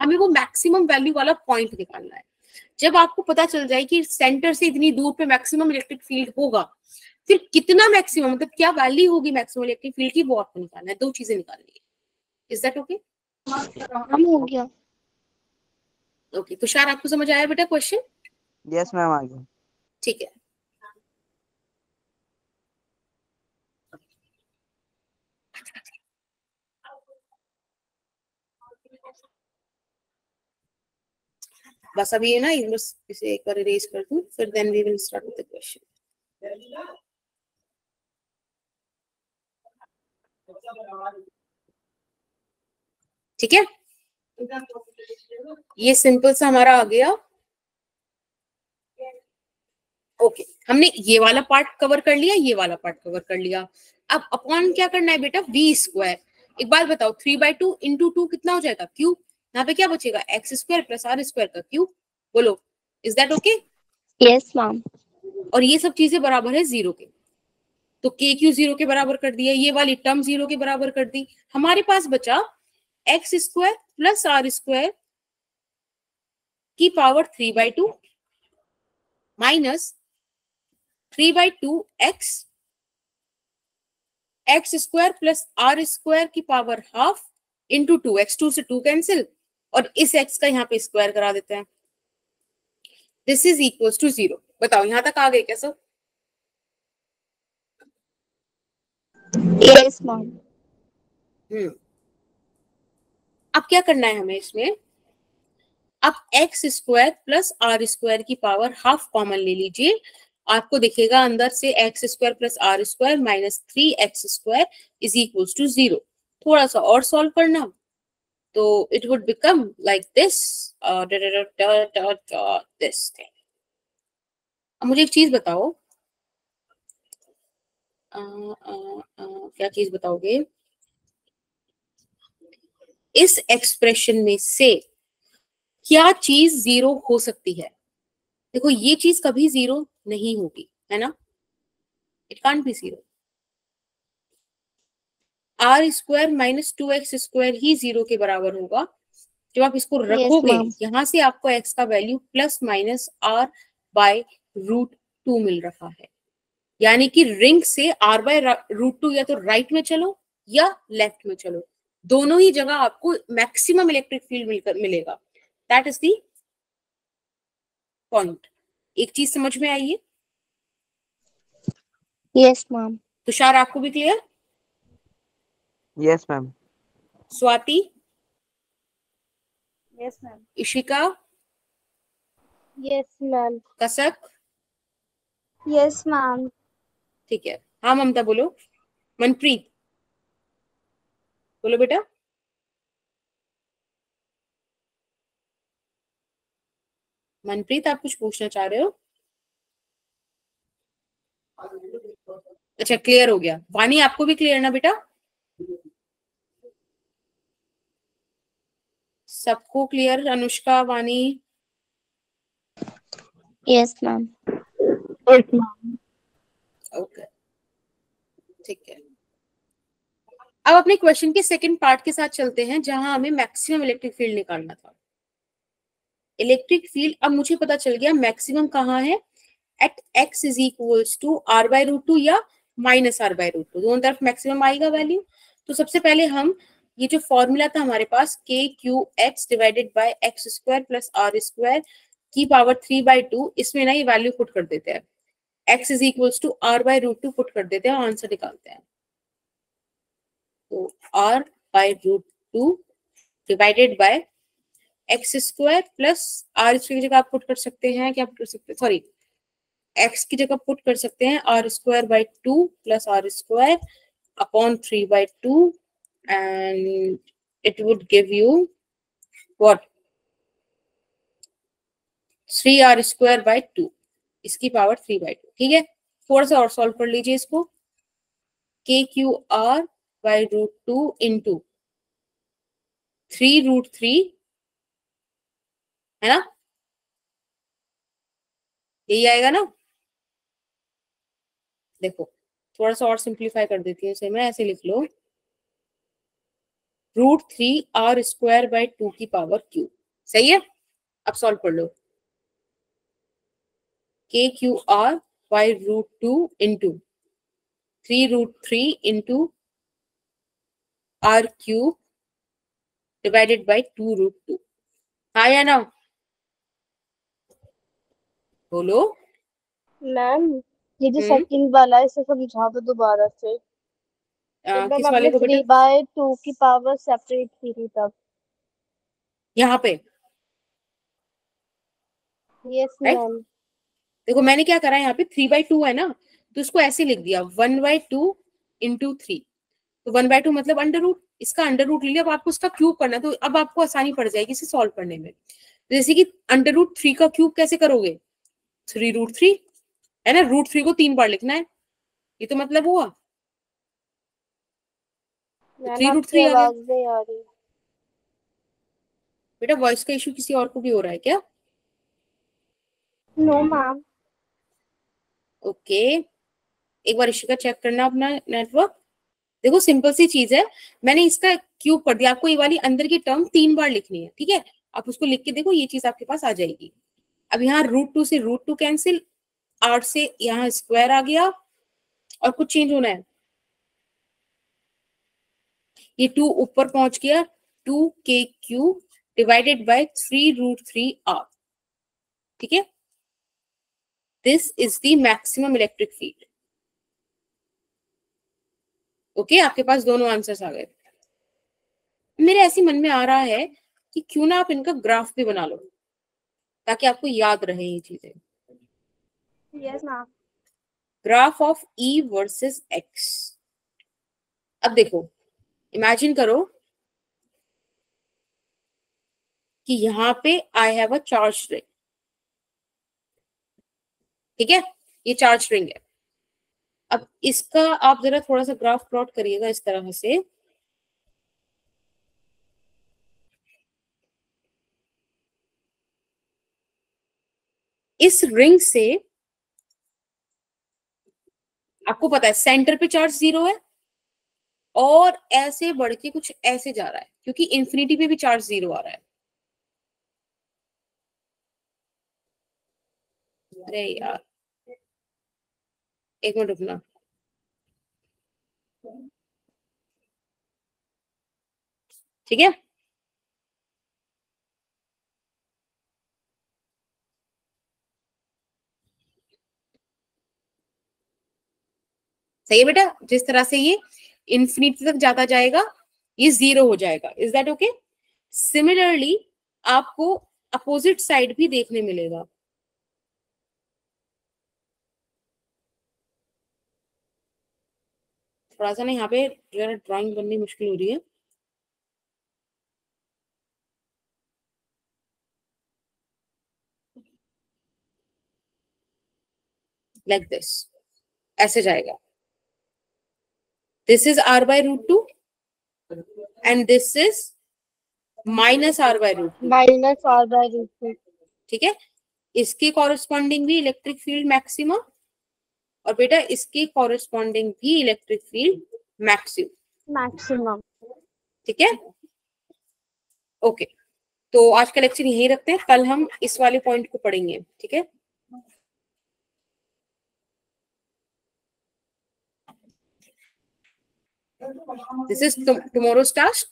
हमें वो मैक्सिमम वैल्यू वाला पॉइंट निकालना है। जब आपको पता चल जाए कि सेंटर से इतनी दूर पे मैक्सिमम इलेक्ट्रिक फील्ड होगा, फिर कितना मैक्सिमम, मतलब क्या वैल्यू होगी मैक्सिमम इलेक्ट्रिक फील्ड की, वो आपको निकालना है। दो चीजें निकालनी है। Is that okay? हम हो गया। ओके तुषार आपको समझ आया बेटा क्वेश्चन? यस मैम आ गया। ठीक है। बस अभी है ना, बस इसे एक बार इरेज कर दूं, फिर then we will start with the question. ठीक है, ये सिंपल सा हमारा आ गया। ओके हमने ये वाला पार्ट कवर कर लिया, ये वाला पार्ट कवर कर लिया। अब अपॉन क्या करना है बेटा? v square. एक बात बताओ, 3/2 इंटू 2 कितना हो जाएगा? क्यूब। यहाँ पे क्या बचेगा? X square plus r square का क्यूब। बोलो is that okay? Yes ma'am. और ये सब चीजें बराबर है 0 के, तो के क्यू 0 के बराबर कर दिया, ये वाली टर्म 0 के बराबर कर दी। हमारे पास बचा x square plus r square की power 3/2 minus 3/2 x square plus r square की पावर हाफ इंटू 2x। 2 से 2 कैंसिल, और इस x का यहाँ पे स्क्वायर करा देते हैं। This is equal to 0। बताओ यहाँ तक आ गए क्या सब? Yes ma'am. अब क्या करना है हमें इसमें? अब x square plus r square की पावर हाफ कॉमन ले लीजिए, आपको दिखेगा अंदर से x square plus r square minus 3x square is equal to 0। थोड़ा सा और सॉल्व करना, तो it would become like this this thing. अब मुझे एक चीज बताओ, क्या चीज बताओगे? इस एक्सप्रेशन में से क्या चीज 0 हो सकती है? देखो ये चीज कभी 0 नहीं होगी, है ना? It can't be 0। R square minus 2x square ही 0 के बराबर होगा। जब आप इसको रखोगे यहां से आपको x का value plus minus r by root 2 मिल रहा है, यानी कि रिंग से r बाय रूट 2 या तो राइट में चलो या लेफ्ट में चलो, दोनों ही जगह आपको मैक्सिमम इलेक्ट्रिक फील्ड मिलेगा। That is the point. एक चीज समझ में आई है? Yes ma'am. तुषार आपको भी clear? Yes ma'am. Swati? Yes ma'am. Ishika? Yes ma'am. Kasak? Yes ma'am. ठीक है। हाँ ममता बोलो। मनप्रीत बोलो बेटा। मनप्रीत आप कुछ पूछना चाह रहे हो? अच्छा क्लियर हो गया। वानी आपको भी क्लियर ना बेटा? सबको क्लियर? अनुष्का, वानी? Yes ma'am. ओके ठीक है। अब अपने क्वेश्चन के सेकंड पार्ट के साथ चलते हैं, जहां हमें मैक्सिमम इलेक्ट्रिक फील्ड निकालना था। इलेक्ट्रिक फील्ड अब मुझे पता चल गया मैक्सिमम कहाँ है, at x is equals to r/√2 या -r/√2, दोनों तरफ मैक्सिमम आएगा वैल्यू। तो सबसे पहले हम ये जो फॉर्मूला था हमारे पास KQX divided by x square plus r square की पावर 3/2, इसमें ना ये वैल्यू पुट कर देते हैं, x is equals to r/√2 put कर देते हैं और आंसर निकालते हैं। तो r/√2 divided by x square plus r square की जगह आप पुट कर सकते हैं, क्या पुट कर सकते हैं, सॉरी एक्स की जगह पुट कर सकते हैं r²/2 plus r² upon 3/2 and it would give you what 3r²/2 इसकी पावर 3/2। ठीक है, थोड़ा सा और सॉल्व कर लीजिए इसको। KQR/√2 इंटू 3√3 है ना, यही आएगा ना। देखो थोड़ा सा और सिंप्लीफाई कर देती है इसे मैं, ऐसे लिख लो √3r²/2 की पावर क्यू। सही है, अब सॉल्व कर लो। KQR/√2 into 3√3 into r³ divided by 2√2। हाँ या ना, बोलो। मैम ये जो हम्म सेकंड वाला है इसे समझा दो दोबारा से। जब किस वाले आपने को बेटा? 3/2 की पावर सेपरेट की थी तब। यहाँ पे यस राइट। मैम। देखो मैंने क्या करा, यहाँ पे 3/2 है ना, तो इसको ऐसे लिख दिया 1/2 इंटू 3। तो 1/2 मतलब अंडर रूट, इसका अंडर रूट ले लिया। अब आपको इसका क्यूब करना है, तो अब आपको आसानी पड़ जाएगी इसे सॉल्व करने में। जैसे कि अंडर रूट 3 का क्यूब कैसे करोगे, 3√3 है ना, √3 को 3 बार लिखना है, ये तो मतलब हुआ। तो मैम थ्री रूट आपकी थ्री आ गया। आवाज नहीं आ रही। बेटा वॉइस का इशू किसी और को भी हो रहा है क्या? No ma'am. ओके, एक बार इशू का चेक करना अपना नेटवर्क। देखो सिंपल सी चीज है, मैंने इसका क्यूब कर दिया। आपको ये वाली अंदर की टर्म 3 बार लिखनी है, ठीक है। आप उसको लिख के देखो, ये चीज आपके पास आ जाएगी। अब यहाँ √2 से √2 कैंसिल, 8 से यहाँ स्क्वायर आ गया, और कुछ चेंज होना है, ये 2 ऊपर पहुंच गया, 2KQ डिवाइडेड बाय 3√3r। ठीक है, this is the maximum electric field. Okay, आपके पास दोनों आंसर्स आ गए। मेरे ऐसी मन में आ रहा है कि क्यों ना आप इनका ग्राफ भी बना लो, ताकि आपको याद रहे ये चीजें। Yes ma'am. Graph of E versus X। अब देखो, इमेजिन करो कि यहाँ पे I have a charge ring. ठीक है, ये चार्ज रिंग है। अब इसका आप जरा थोड़ा सा ग्राफ प्लॉट करिएगा इस तरह से। इस रिंग से आपको पता है सेंटर पे चार्ज 0 है, और ऐसे बढ़ के कुछ ऐसे जा रहा है, क्योंकि इंफिनिटी पे भी चार्ज 0 आ रहा है। अरे यार एक मिनट रुकना। ठीक है, सही है बेटा। जिस तरह से ये इंफिनिटी तक जाता जाएगा, ये 0 हो जाएगा। Is that okay? सिमिलरली आपको अपोजिट साइड भी देखने मिलेगा। थोड़ा सा ना यहाँ पे जरा ड्राइंग बननी मुश्किल हो रही है। लाइक दिस, ऐसे जाएगा. This is r by root 2 and this is minus r by root 2. Minus r by root two. ठीक है, इसके कॉरेस्पॉन्डिंग भी इलेक्ट्रिक फील्ड मैक्सिमा, और बेटा इसके कॉरेस्पॉन्डिंग भी इलेक्ट्रिक फील्ड मैक्सिमम. ठीक है, ओके. तो आज का लेक्चर यहीं रखते हैं, कल हम इस वाले पॉइंट को पढ़ेंगे. ठीक है, this is tomorrow's task.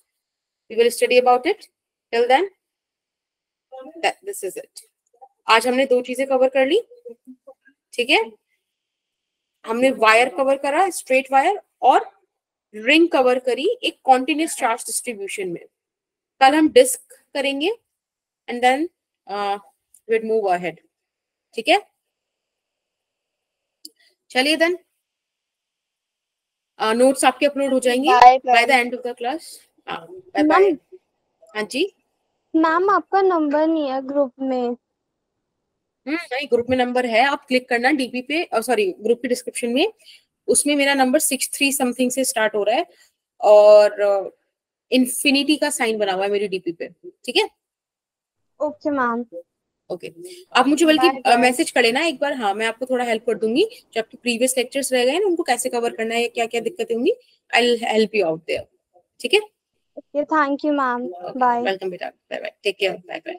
We will study about it. Till then, this is it. आज हमने दो चीजें कवर कर ली. ठीक है, हमने वायर कवर करा, स्ट्रेट वायर, और रिंग कवर करी एक कॉन्टिन्यूस चार्ज डिस्ट्रीब्यूशन में. कल हम डिस्क करेंगे and then will move ahead. ठीक है, चलिए देन नोट्स आपके अपलोड हो जाएंगे by the end of the class. Bye bye. हाँ जी मैम आपका नंबर नहीं है ग्रुप में. नहीं, ग्रुप में नंबर है, आप क्लिक करना डीपी पे, सॉरी ग्रुप के डिस्क्रिप्शन में, उसमें मेरा नंबर 63 समथिंग से स्टार्ट हो रहा है और इन्फिनिटी का साइन बना हुआ है मेरी डीपी पे. ठीक है, ओके मैम. ओके. आप मुझे बल्कि मैसेज कर लेना एक बार. हाँ, मैं आपको थोड़ा हेल्प कर दूंगी, जो आपके प्रीवियस लेक्चर्स रह गए ना उनको कैसे कवर करना है, क्या क्या दिक्कतें होंगी, I will help you out there. ठीक है, okay, thank you ma'am. Bye. Welcome बेटा. Bye bye. Take care. Bye bye.